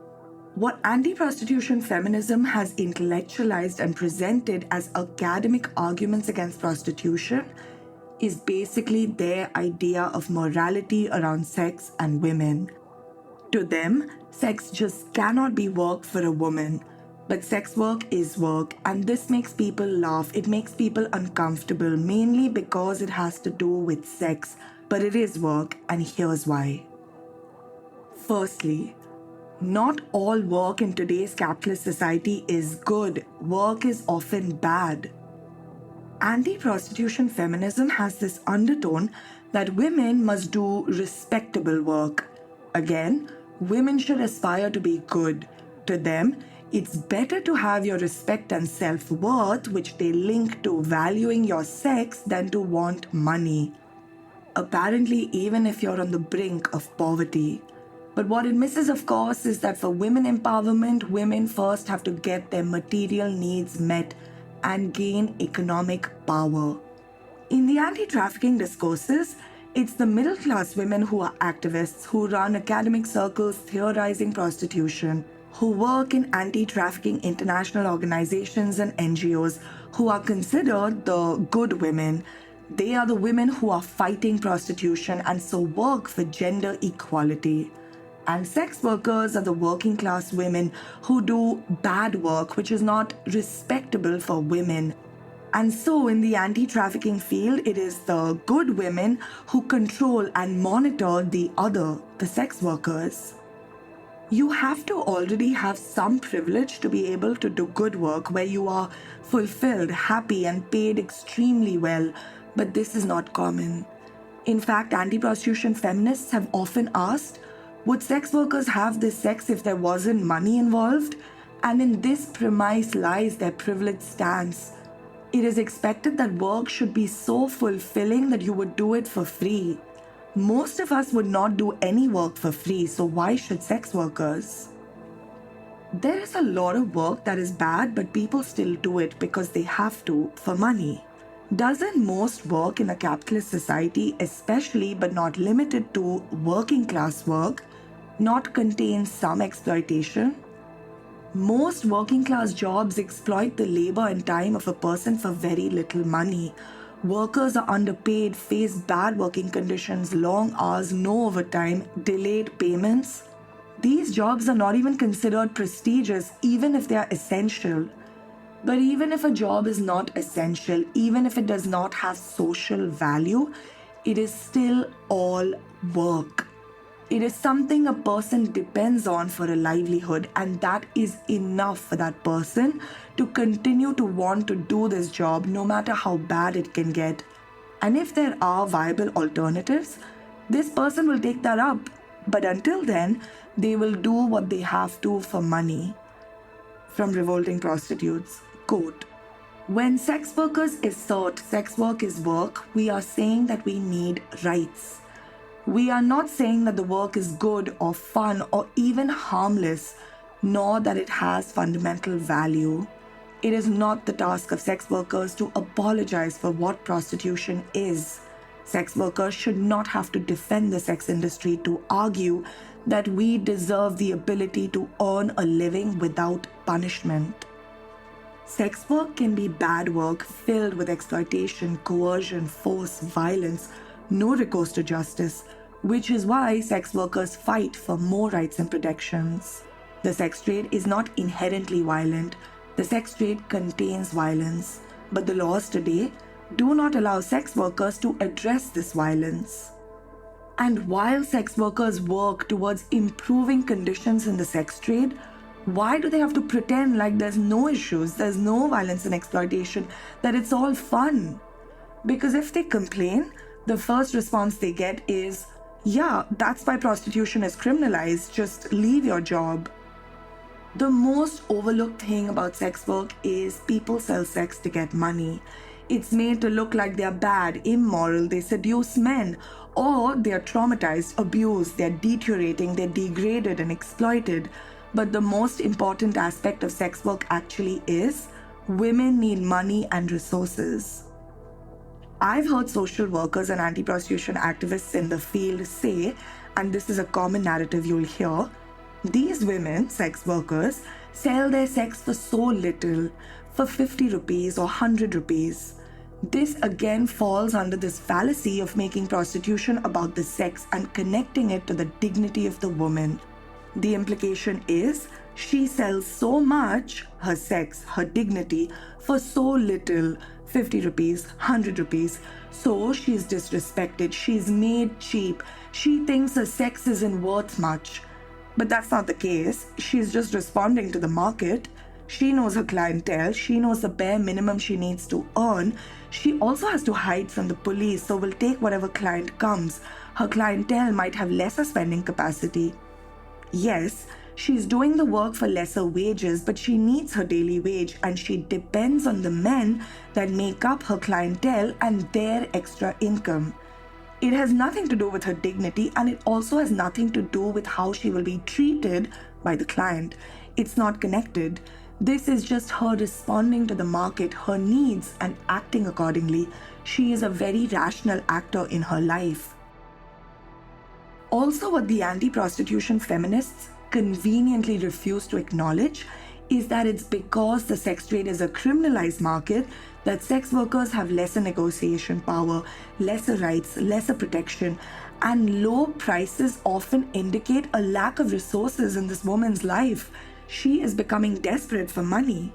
What anti prostitution feminism has intellectualized and presented as academic arguments against prostitution is basically their idea of morality around sex and women. To them, sex just cannot be work for a woman. But sex work is work, and this makes people laugh. It makes people uncomfortable, mainly because it has to do with sex. But it is work, and here's why. Firstly, not all work in today's capitalist society is good. Work is often bad. Anti prostitution feminism has this undertone that women must do respectable work. Again, women should aspire to be good. To them, it's better to have your respect and self worth, which they link to valuing your sex, than to want money. Apparently, even if you're on the brink of poverty. But what it misses, of course, is that for women empowerment, women first have to get their material needs met and gain economic power. In the anti-trafficking discourses, it's the middle-class women who are activists, who run academic circles theorizing prostitution, who work in anti-trafficking international organizations and NGOs, who are considered the good women. They are the women who are fighting prostitution and so work for gender equality. And sex workers are the working class women who do bad work, which is not respectable for women. And so, in the anti trafficking field, it is the good women who control and monitor the other, the sex workers. You have to already have some privilege to be able to do good work where you are fulfilled, happy, and paid extremely well, but this is not common. In fact, anti prostitution feminists have often asked, would sex workers have this sex if there wasn't money involved? And in this premise lies their privileged stance. It is expected that work should be so fulfilling that you would do it for free. Most of us would not do any work for free, so why should sex workers? There is a lot of work that is bad, but people still do it because they have to, for money. Doesn't most work in a capitalist society, especially but not limited to working class work, not contain some exploitation? Most working class jobs exploit the labor and time of a person for very little money. Workers are underpaid, face bad working conditions, long hours, no overtime, delayed payments. These jobs are not even considered prestigious, even if they are essential. But even if a job is not essential, even if it does not have social value, it is still all work. It is something a person depends on for a livelihood, and that is enough for that person to continue to want to do this job no matter how bad it can get. And if there are viable alternatives, this person will take that up. But until then, they will do what they have to for money. From Revolting Prostitutes, quote, when sex workers assert sex work is work, we are saying that we need rights. We are not saying that the work is good or fun or even harmless, nor that it has fundamental value. It is not the task of sex workers to apologize for what prostitution is. Sex workers should not have to defend the sex industry to argue that we deserve the ability to earn a living without punishment. Sex work can be bad work filled with exploitation, coercion, force, violence, no recourse to justice, which is why sex workers fight for more rights and protections. The sex trade is not inherently violent. The sex trade contains violence, but the laws today do not allow sex workers to address this violence. And while sex workers work towards improving conditions in the sex trade, why do they have to pretend like there's no issues, there's no violence and exploitation, that it's all fun? Because if they complain, the first response they get is, yeah, that's why prostitution is criminalized, just leave your job. The most overlooked thing about sex work is people sell sex to get money. It's made to look like they're bad, immoral, they seduce men, or they're traumatized, abused, they're deteriorating, they're degraded and exploited. But the most important aspect of sex work actually is women need money and resources. I've heard social workers and anti-prostitution activists in the field say, and this is a common narrative you'll hear, these women, sex workers, sell their sex for so little, for 50 rupees or 100 rupees. This again falls under this fallacy of making prostitution about the sex and connecting it to the dignity of the woman. The implication is she sells so much, her sex, her dignity, for so little, 50 rupees, 100 rupees. So she's disrespected, she's made cheap, she thinks her sex isn't worth much. But that's not the case. She's just responding to the market. She knows her clientele. She knows the bare minimum she needs to earn. She also has to hide from the police, so will take whatever client comes. Her clientele might have lesser spending capacity. Yes, she's doing the work for lesser wages, but she needs her daily wage and she depends on the men that make up her clientele and their extra income. It has nothing to do with her dignity, and it also has nothing to do with how she will be treated by the client. It's not connected. This is just her responding to the market, her needs, and acting accordingly. She is a very rational actor in her life. Also, what the anti-prostitution feminists conveniently refuse to acknowledge is that it's because the sex trade is a criminalized market that sex workers have lesser negotiation power, lesser rights, lesser protection, and low prices often indicate a lack of resources in this woman's life. She is becoming desperate for money.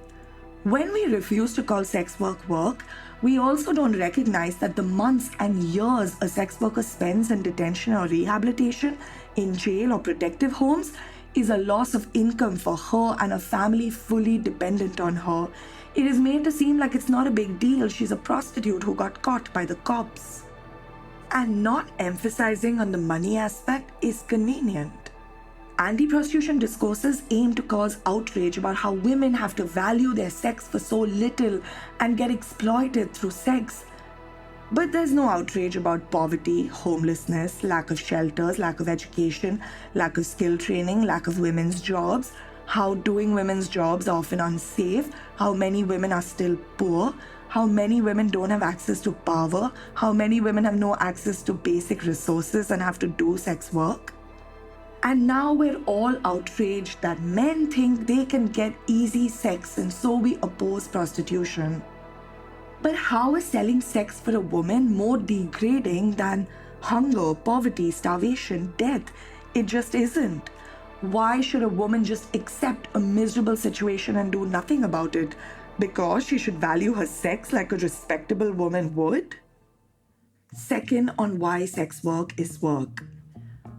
When we refuse to call sex work work, we also don't recognize that the months and years a sex worker spends in detention or rehabilitation, in jail or protective homes, is a loss of income for her and a family fully dependent on her. It is made to seem like it's not a big deal. She's a prostitute who got caught by the cops. And not emphasizing on the money aspect is convenient. Anti-prostitution discourses aim to cause outrage about how women have to value their sex for so little and get exploited through sex. But there's no outrage about poverty, homelessness, lack of shelters, lack of education, lack of skill training, lack of women's jobs, how doing women's jobs are often unsafe, how many women are still poor, how many women don't have access to power, how many women have no access to basic resources and have to do sex work. And now we're all outraged that men think they can get easy sex and so we oppose prostitution. But how is selling sex for a woman more degrading than hunger, poverty, starvation, death? It just isn't. Why should a woman just accept a miserable situation and do nothing about it? Because she should value her sex like a respectable woman would? Second, on why sex work is work.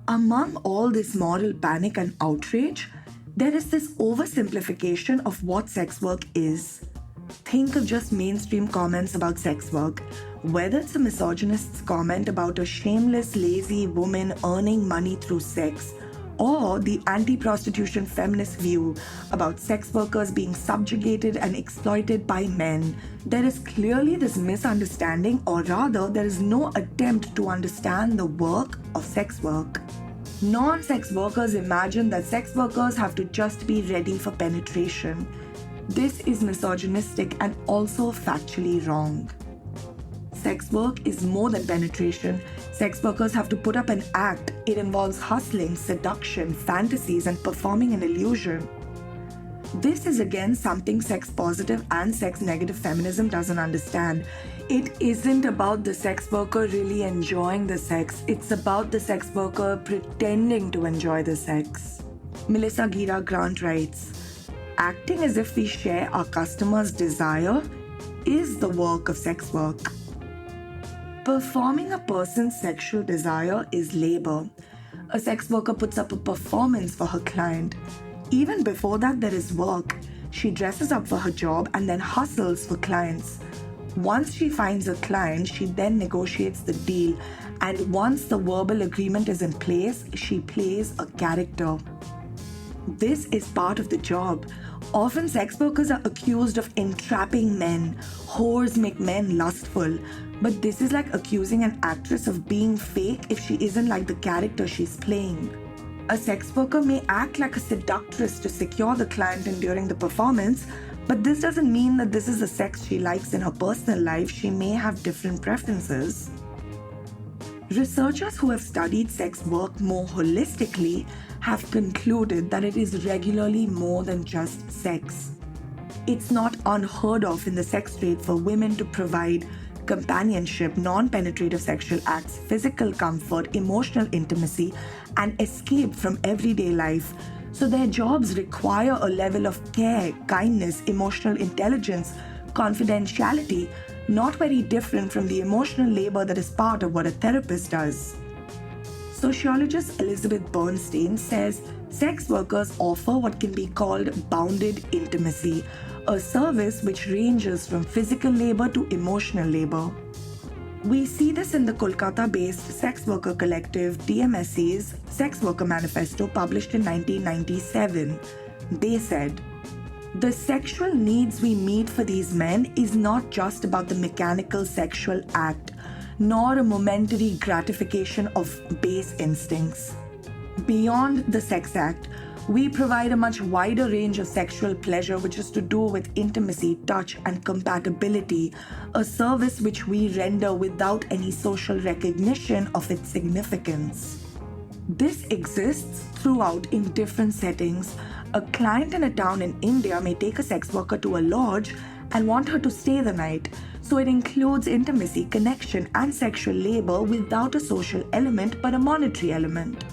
Among all this moral panic and outrage, there is this oversimplification of what sex work is. Think of just mainstream comments about sex work. Whether it's a misogynist's comment about a shameless, lazy woman earning money through sex, or the anti-prostitution feminist view about sex workers being subjugated and exploited by men, there is clearly this misunderstanding, or rather, there is no attempt to understand the work of sex work. Non-sex workers imagine that sex workers have to just be ready for penetration. This is misogynistic and also factually wrong. Sex work is more than penetration. Sex workers have to put up an act. It involves hustling, seduction, fantasies, and performing an illusion. This is again something sex-positive and sex-negative feminism doesn't understand. It isn't about the sex worker really enjoying the sex. It's about the sex worker pretending to enjoy the sex. Melissa Gira Grant writes, acting as if we share our customer's desire is the work of sex work. Performing a person's sexual desire is labor. A sex worker puts up a performance for her client. Even before that, there is work. She dresses up for her job and then hustles for clients. Once she finds a client, she then negotiates the deal. And once the verbal agreement is in place, she plays a character. This is part of the job. Often, sex workers are accused of entrapping men. Whores make men lustful. But this is like accusing an actress of being fake if she isn't like the character she's playing. A sex worker may act like a seductress to secure the client and during the performance, but this doesn't mean that this is the sex she likes in her personal life. She may have different preferences. Researchers who have studied sex work more holistically have concluded that it is regularly more than just sex. It's not unheard of in the sex trade for women to provide companionship, non-penetrative sexual acts, physical comfort, emotional intimacy, and escape from everyday life. So their jobs require a level of care, kindness, emotional intelligence, confidentiality, not very different from the emotional labor that is part of what a therapist does. Sociologist Elizabeth Bernstein says sex workers offer what can be called bounded intimacy, a service which ranges from physical labor to emotional labor. We see this in the Kolkata-based sex worker collective DMSC's Sex Worker Manifesto published in 1997. They said, "The sexual needs we meet for these men is not just about the mechanical sexual act, nor a momentary gratification of base instincts. Beyond the sex act, we provide a much wider range of sexual pleasure which is to do with intimacy, touch, and compatibility, a service which we render without any social recognition of its significance." This exists throughout in different settings. A client in a town in India may take a sex worker to a lodge and want her to stay the night, so it includes intimacy, connection, and sexual labor without a social element but a monetary element.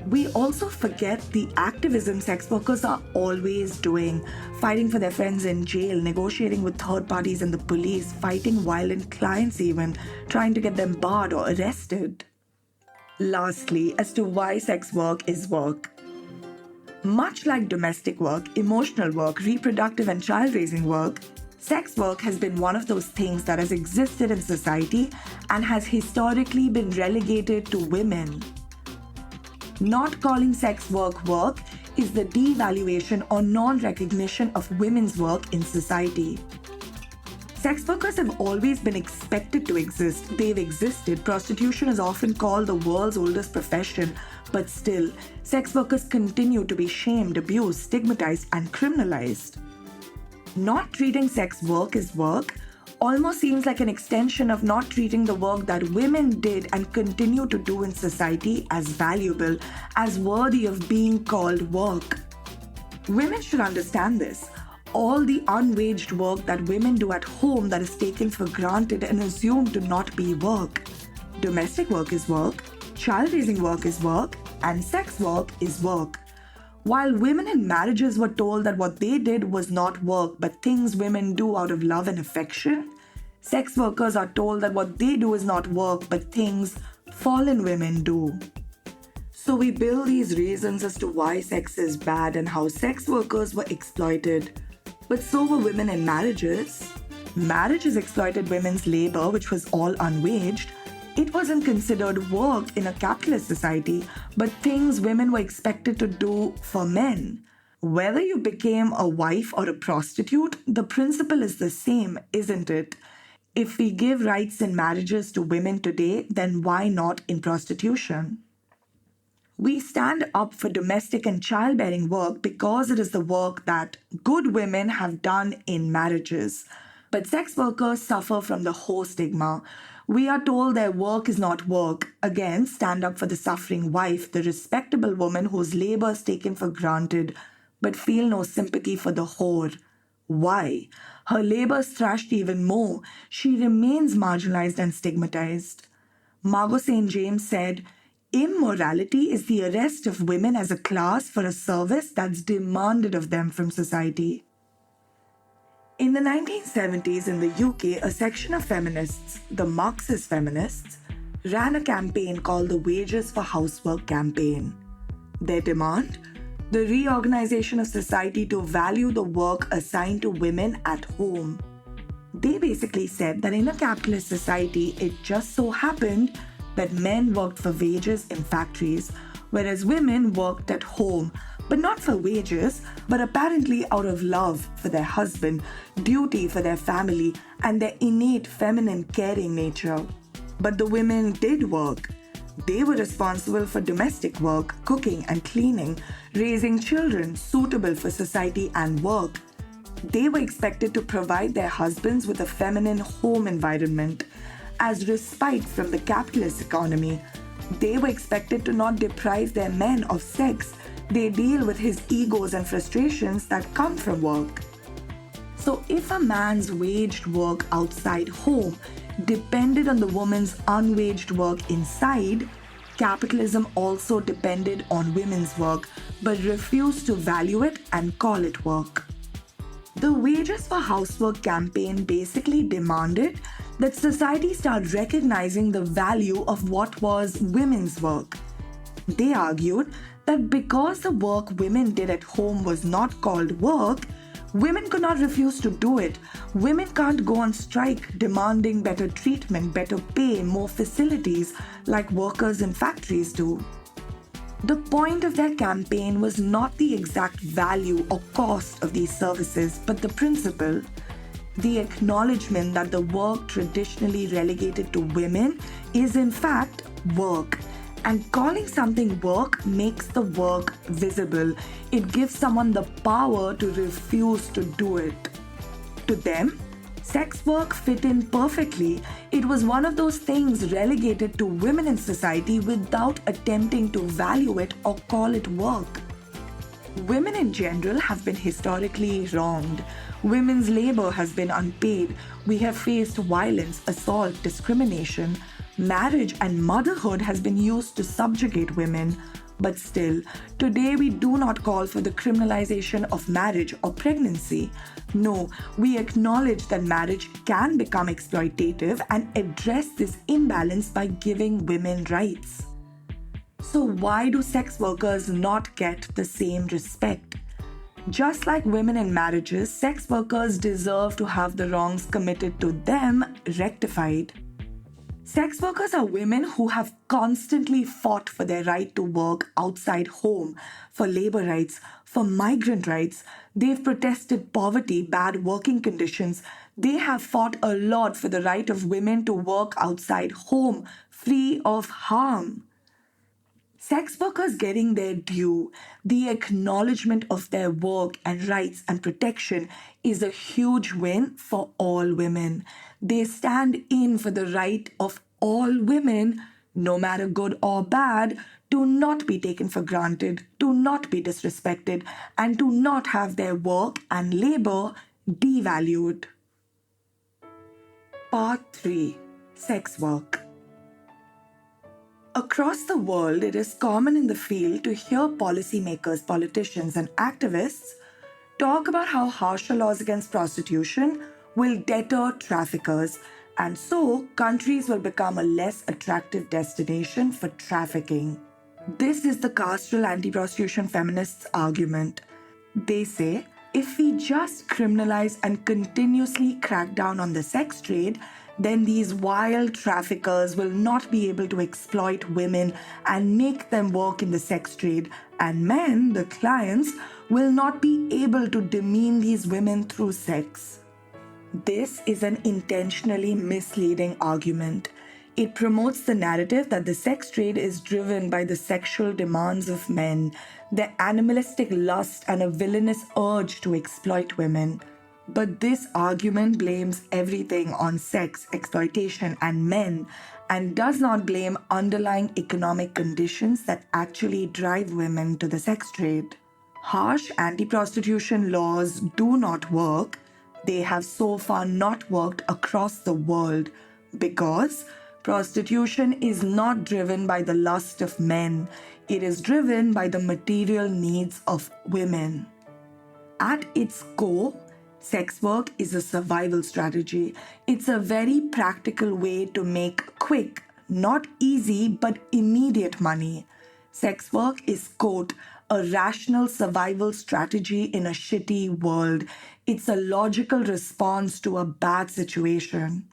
We also forget the activism sex workers are always doing, fighting for their friends in jail, negotiating with third parties and the police, fighting violent clients even, trying to get them barred or arrested. Lastly, as to why sex work is work. Much like domestic work, emotional work, reproductive and child-raising work, sex work has been one of those things that has existed in society and has historically been relegated to women. Not calling sex work work is the devaluation or non-recognition of women's work in society. Sex workers have always been expected to exist. They've existed. Prostitution is often called the world's oldest profession, but still, sex workers continue to be shamed, abused, stigmatized, and criminalized. Not treating sex work as work almost seems like an extension of not treating the work that women did and continue to do in society as valuable, as worthy of being called work. Women should understand this. All the unwaged work that women do at home that is taken for granted and assumed to not be work. Domestic work is work, child-raising work is work, and sex work is work. While women in marriages were told that what they did was not work but things women do out of love and affection, sex workers are told that what they do is not work but things fallen women do. So we build these reasons as to why sex is bad and how sex workers were exploited. But so were women in marriages. Marriages exploited women's labor, which was all unwaged. It wasn't considered work in a capitalist society, but things women were expected to do for men. Whether you became a wife or a prostitute, the principle is the same, isn't it? If we give rights in marriages to women today, then why not in prostitution? We stand up for domestic and childbearing work because it is the work that good women have done in marriages. But sex workers suffer from the whore stigma. We are told their work is not work. Again, stand up for the suffering wife, the respectable woman whose labor is taken for granted, but feel no sympathy for the whore. Why? Her labor is thrashed even more. She remains marginalized and stigmatized. Margot St. James said, "Immorality is the arrest of women as a class for a service that's demanded of them from society." In the 1970s in the UK, a section of feminists, the Marxist feminists, ran a campaign called the Wages for Housework campaign. Their demand? The reorganization of society to value the work assigned to women at home. They basically said that in a capitalist society, it just so happened that men worked for wages in factories, whereas women worked at home, but not for wages, but apparently out of love for their husband, duty for their family, and their innate feminine caring nature. But the women did work. They were responsible for domestic work, cooking and cleaning, raising children suitable for society and work. They were expected to provide their husbands with a feminine home environment. As respite from the capitalist economy, they were expected to not deprive their men of sex. They deal with his egos and frustrations that come from work. So if a man's waged work outside home depended on the woman's unwaged work inside, capitalism also depended on women's work but refused to value it and call it work. The Wages for Housework campaign basically demanded that society start recognizing the value of what was women's work. They argued that because the work women did at home was not called work, women could not refuse to do it. Women can't go on strike demanding better treatment, better pay, more facilities like workers in factories do. The point of their campaign was not the exact value or cost of these services, but the principle, the acknowledgement that the work traditionally relegated to women is in fact work. And calling something work makes the work visible. It gives someone the power to refuse to do it. To them, sex work fit in perfectly. It was one of those things relegated to women in society without attempting to value it or call it work. Women in general have been historically wronged. Women's labor has been unpaid. We have faced violence, assault, discrimination. Marriage and motherhood has been used to subjugate women. But still, today we do not call for the criminalization of marriage or pregnancy. No, we acknowledge that marriage can become exploitative and address this imbalance by giving women rights. So why do sex workers not get the same respect? Just like women in marriages, sex workers deserve to have the wrongs committed to them rectified. Sex workers are women who have constantly fought for their right to work outside home, for labor rights, for migrant rights. They've protested poverty, bad working conditions. They have fought a lot for the right of women to work outside home, free of harm. Sex workers getting their due, the acknowledgement of their work and rights and protection is a huge win for all women. They stand in for the right of all women, no matter good or bad, to not be taken for granted, to not be disrespected, and to not have their work and labor devalued. Part 3. Sex work. Across the world, it is common in the field to hear policymakers, politicians, and activists talk about how harsher laws against prostitution will deter traffickers, and so countries will become a less attractive destination for trafficking. This is the carceral anti-prostitution feminists' argument. They say, if we just criminalize and continuously crack down on the sex trade, then these wild traffickers will not be able to exploit women and make them work in the sex trade, and men, the clients, will not be able to demean these women through sex. This is an intentionally misleading argument. It promotes the narrative that the sex trade is driven by the sexual demands of men, their animalistic lust, and a villainous urge to exploit women. But this argument blames everything on sex, exploitation, and men, and does not blame underlying economic conditions that actually drive women to the sex trade. Harsh anti-prostitution laws do not work. They have so far not worked across the world because prostitution is not driven by the lust of men. It is driven by the material needs of women. At its core, Sex work is a survival strategy. It's a very practical way to make quick, not easy, but immediate money. Sex work is, quote, a rational survival strategy in a shitty world. It's a logical response to a bad situation.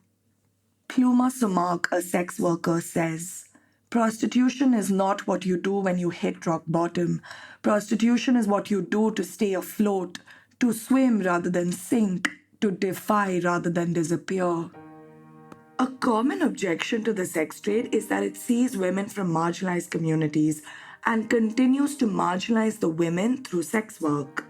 Pluma Sumak, a sex worker, says, prostitution is not what you do when you hit rock bottom. Prostitution is what you do to stay afloat, to swim rather than sink, to defy rather than disappear. A common objection to the sex trade is that it sees women from marginalized communities and continues to marginalize the women through sex work.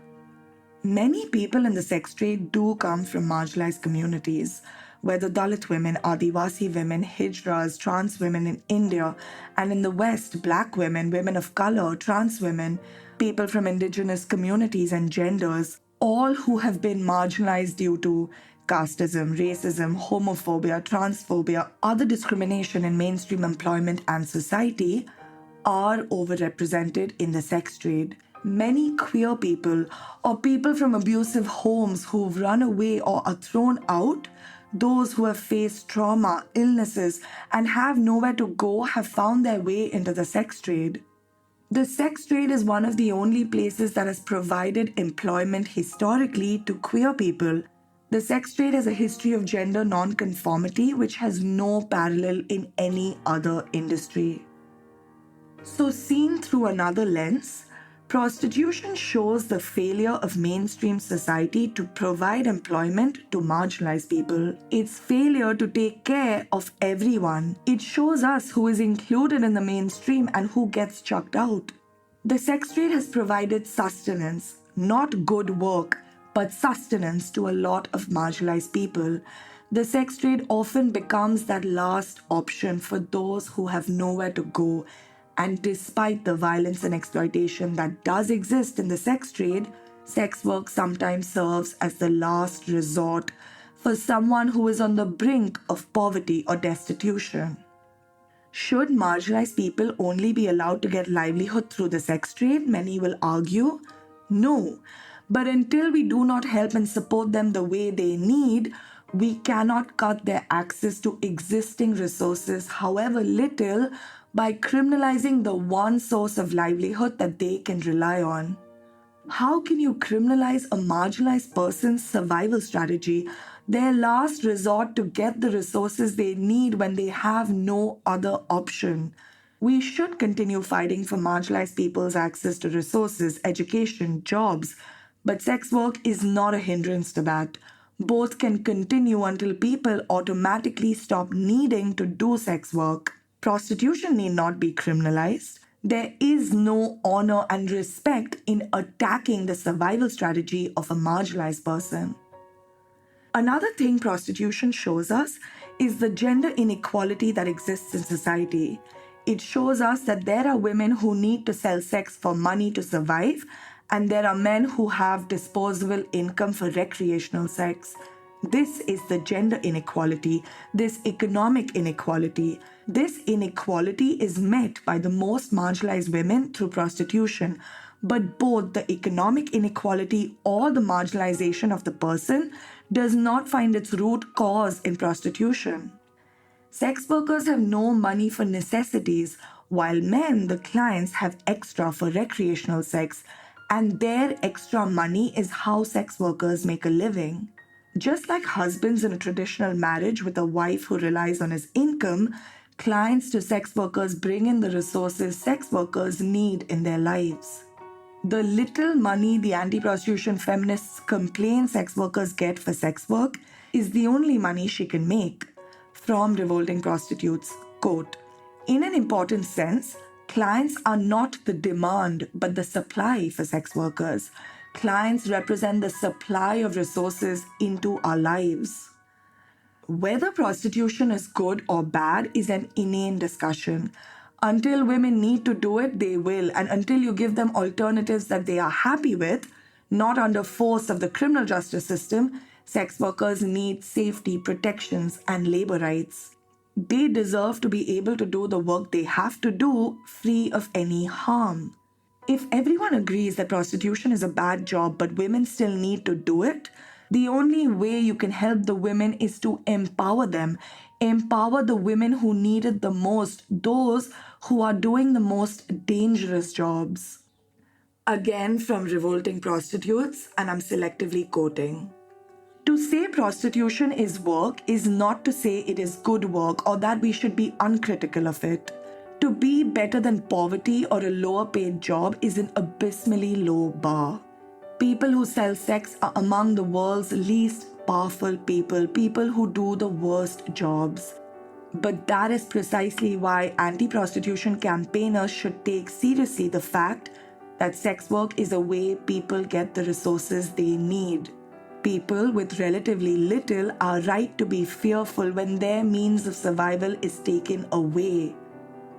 Many people in the sex trade do come from marginalized communities, whether Dalit women, Adivasi women, Hijras, trans women in India, and in the West, black women, women of color, trans women, people from indigenous communities and genders, all who have been marginalized due to casteism, racism, homophobia, transphobia, other discrimination in mainstream employment and society, are overrepresented in the sex trade. Many queer people or people from abusive homes who've run away or are thrown out, those who have faced trauma, illnesses, and have nowhere to go have found their way into the sex trade. The sex trade is one of the only places that has provided employment historically to queer people. The sex trade has a history of gender non-conformity which has no parallel in any other industry. So, seen through another lens, prostitution shows the failure of mainstream society to provide employment to marginalized people. Its failure to take care of everyone. It shows us who is included in the mainstream and who gets chucked out. The sex trade has provided sustenance, not good work, but sustenance to a lot of marginalized people. The sex trade often becomes that last option for those who have nowhere to go. And despite the violence and exploitation that does exist in the sex trade, sex work sometimes serves as the last resort for someone who is on the brink of poverty or destitution. Should marginalized people only be allowed to get livelihood through the sex trade? Many will argue. No. But until we do not help and support them the way they need, we cannot cut their access to existing resources, however little, by criminalizing the one source of livelihood that they can rely on. How can you criminalize a marginalized person's survival strategy, their last resort to get the resources they need when they have no other option? We should continue fighting for marginalized people's access to resources, education, jobs, but sex work is not a hindrance to that. Both can continue until people automatically stop needing to do sex work. Prostitution need not be criminalized. There is no honor and respect in attacking the survival strategy of a marginalized person. Another thing prostitution shows us is the gender inequality that exists in society. It shows us that there are women who need to sell sex for money to survive, and there are men who have disposable income for recreational sex. This is the gender inequality, this economic inequality. This inequality is met by the most marginalized women through prostitution, but both the economic inequality or the marginalization of the person does not find its root cause in prostitution. Sex workers have no money for necessities, while men, the clients, have extra for recreational sex, and their extra money is how sex workers make a living. Just like husbands in a traditional marriage with a wife who relies on his income, clients to sex workers bring in the resources sex workers need in their lives. The little money the anti-prostitution feminists complain sex workers get for sex work is the only money she can make. From revolting prostitutes, quote, in an important sense, clients are not the demand but the supply for sex workers. Clients represent the supply of resources into our lives. Whether prostitution is good or bad is an inane discussion. Until women need to do it, they will. And until you give them alternatives that they are happy with, not under force of the criminal justice system, sex workers need safety, protections, and labor rights. They deserve to be able to do the work they have to do free of any harm. If everyone agrees that prostitution is a bad job but women still need to do it, The only way you can help the women is to empower them. Empower the women who need it the most, those who are doing the most dangerous jobs. Again, from Revolting Prostitutes, and I'm selectively quoting. To say prostitution is work is not to say it is good work or that we should be uncritical of it. To be better than poverty or a lower paid job is an abysmally low bar. People who sell sex are among the world's least powerful people, people who do the worst jobs. But that is precisely why anti-prostitution campaigners should take seriously the fact that sex work is a way people get the resources they need. People with relatively little are right to be fearful when their means of survival is taken away.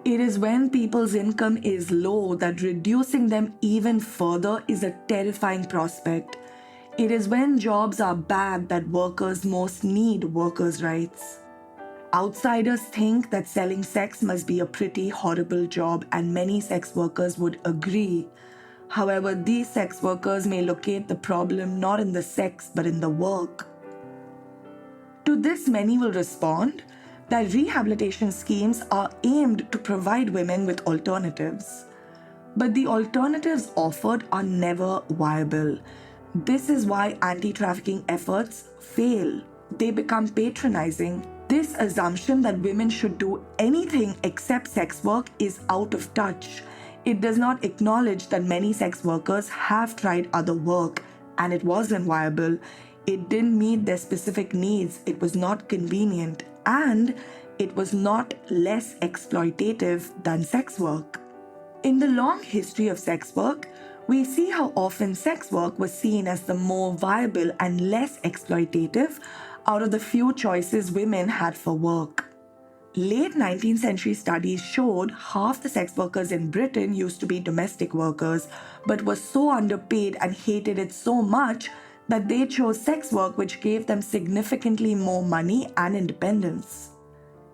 It is when people's income is low that reducing them even further is a terrifying prospect. It is when jobs are bad that workers most need workers' rights. Outsiders think that selling sex must be a pretty horrible job, and many sex workers would agree. However, these sex workers may locate the problem not in the sex but in the work. To this, many will respond that rehabilitation schemes are aimed to provide women with alternatives. But the alternatives offered are never viable. This is why anti-trafficking efforts fail. They become patronizing. This assumption that women should do anything except sex work is out of touch. It does not acknowledge that many sex workers have tried other work and it wasn't viable. It didn't meet their specific needs, it was not convenient, and it was not less exploitative than sex work. In the long history of sex work, we see how often sex work was seen as the more viable and less exploitative out of the few choices women had for work. Late 19th century studies showed half the sex workers in Britain used to be domestic workers, but were so underpaid and hated it so much that they chose sex work, which gave them significantly more money and independence.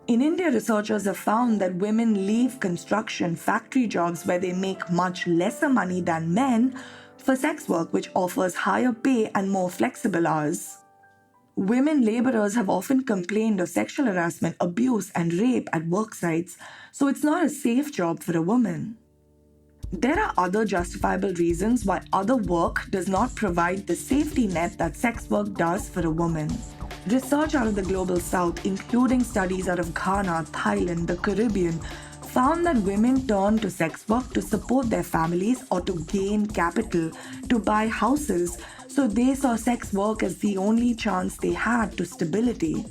In India, researchers have found that women leave construction, factory jobs where they make much lesser money than men for sex work, which offers higher pay and more flexible hours. Women laborers have often complained of sexual harassment, abuse, and rape at work sites, so it's not a safe job for a woman. There are other justifiable reasons why other work does not provide the safety net that sex work does for a woman. Research out of the global south, including studies out of Ghana, Thailand, the Caribbean, found that women turn to sex work to support their families or to gain capital, to buy houses, so they saw sex work as the only chance they had to stability.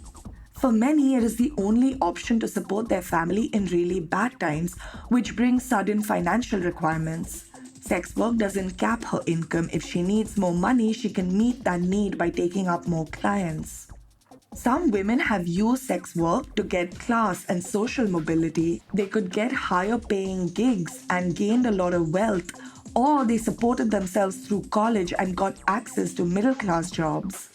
For many, it is the only option to support their family in really bad times, which brings sudden financial requirements. Sex work doesn't cap her income. If she needs more money, she can meet that need by taking up more clients. Some women have used sex work to get class and social mobility. They could get higher paying gigs and gained a lot of wealth, or they supported themselves through college and got access to middle class jobs.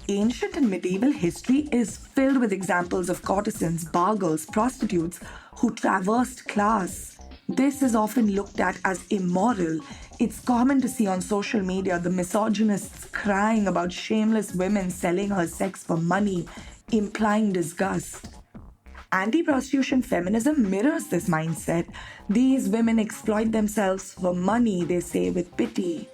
Ancient and medieval history is filled with examples of courtesans, bargirls, prostitutes who traversed class. This is often looked at as immoral. It's common to see on social media the misogynists crying about shameless women selling her sex for money, implying disgust. Anti-prostitution feminism mirrors this mindset. These women exploit themselves for money, they say with pity.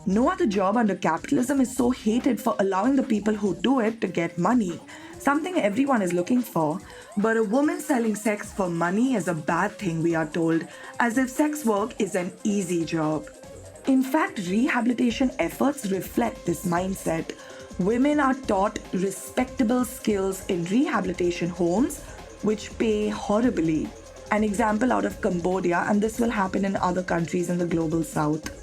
No other job under capitalism is so hated for allowing the people who do it to get money, something everyone is looking for. But a woman selling sex for money is a bad thing, we are told, as if sex work is an easy job. In fact, rehabilitation efforts reflect this mindset. Women are taught respectable skills in rehabilitation homes, which pay horribly. An example out of Cambodia, and this will happen in other countries in the global south.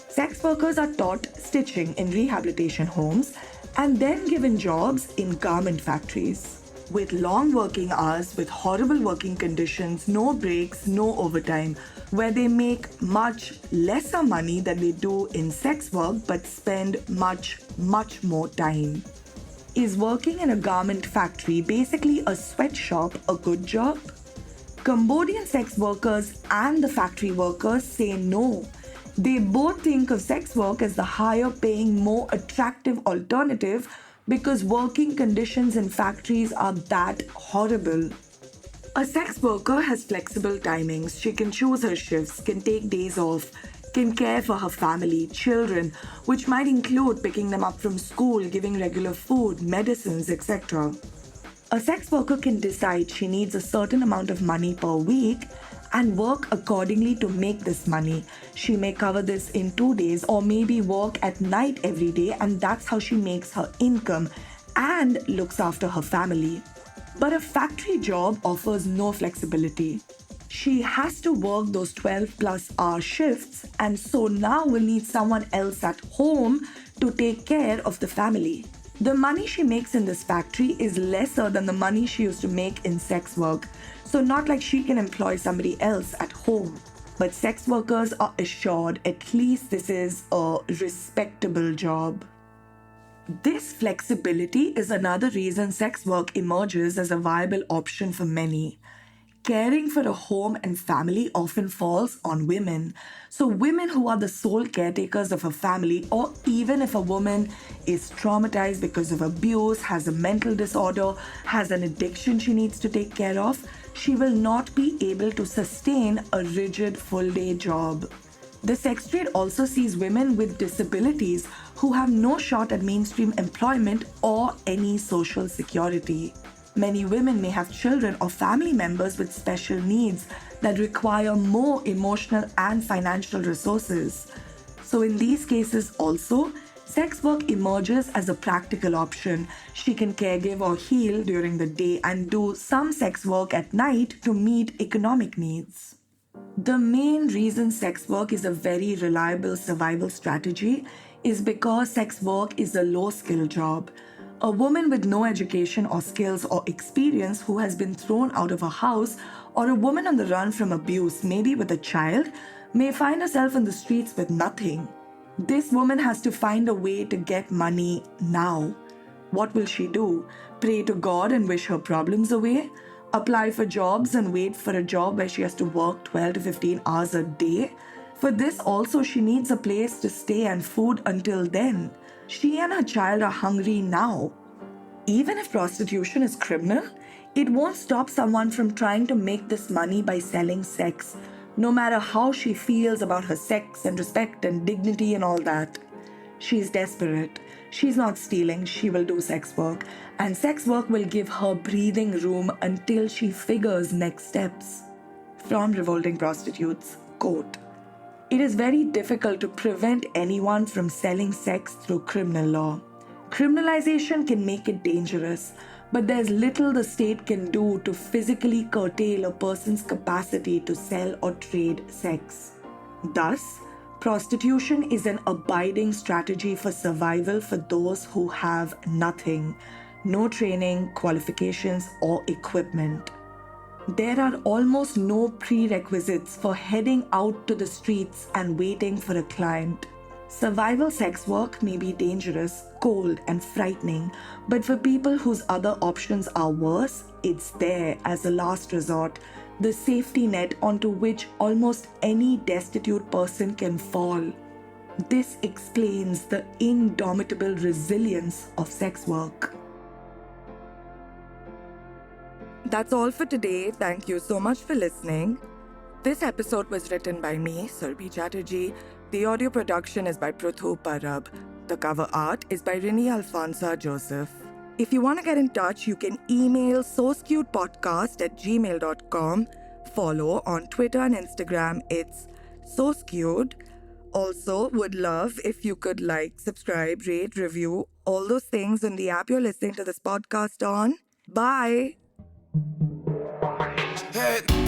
Sex workers are taught stitching in rehabilitation homes and then given jobs in garment factories. With long working hours, with horrible working conditions, no breaks, no overtime, where they make much lesser money than they do in sex work but spend much more time. Is working in a garment factory, basically a sweatshop, a good job? Cambodian sex workers and the factory workers say no. They both think of sex work as the higher paying, more attractive alternative because working conditions in factories are that horrible. A sex worker has flexible timings. She can choose her shifts, can take days off, can care for her family, children, which might include picking them up from school, giving regular food, medicines, etc. A sex worker can decide she needs a certain amount of money per week and work accordingly to make this money. She may cover this in 2 days or maybe work at night every day, and that's how she makes her income and looks after her family. But a factory job offers no flexibility. She has to work those 12+ hour shifts, and so now will need someone else at home to take care of the family. The money she makes in this factory is lesser than the money she used to make in sex work, so not like she can employ somebody else at home. But sex workers are assured at least this is a respectable job. This flexibility is another reason sex work emerges as a viable option for many. Caring for a home and family often falls on women. So, women who are the sole caretakers of a family, or even if a woman is traumatized because of abuse, has a mental disorder, has an addiction she needs to take care of, she will not be able to sustain a rigid full day job. The sex trade also sees women with disabilities who have no shot at mainstream employment or any social security. Many women may have children or family members with special needs that require more emotional and financial resources. So, in these cases, also, sex work emerges as a practical option. She can caregive or heal during the day and do some sex work at night to meet economic needs. The main reason sex work is a very reliable survival strategy is because sex work is a low skill job. A woman with no education or skills or experience who has been thrown out of a house, or a woman on the run from abuse, maybe with a child, may find herself in the streets with nothing. This woman has to find a way to get money now. What will she do? Pray to God and wish her problems away? Apply for jobs and wait for a job where she has to work 12 to 15 hours a day? For this also, she needs a place to stay and food until then. She and her child are hungry now. Even if prostitution is criminal, it won't stop someone from trying to make this money by selling sex, no matter how she feels about her sex and respect and dignity and all that. She's desperate. She's not stealing, she will do sex work. And sex work will give her breathing room until she figures next steps. From Revolting Prostitutes, quote, "It is very difficult to prevent anyone from selling sex through criminal law. Criminalization can make it dangerous, but there's little the state can do to physically curtail a person's capacity to sell or trade sex. Thus, prostitution is an abiding strategy for survival for those who have nothing, no training, qualifications, or equipment. There are almost no prerequisites for heading out to the streets and waiting for a client. Survival sex work may be dangerous, cold, and frightening, but for people whose other options are worse, it's there as a last resort, the safety net onto which almost any destitute person can fall. This explains the indomitable resilience of sex work." That's all for today. Thank you so much for listening. This episode was written by me, Surabhi Chatterjee. The audio production is by Pruthu Parab. The cover art is by Rini Alfonso Joseph. If you want to get in touch, you can email soscutepodcast@gmail.com. Follow on Twitter and Instagram. It's soscute. Also, would love if you could subscribe, rate, review, all those things on the app you're listening to this podcast on. Bye! Hey.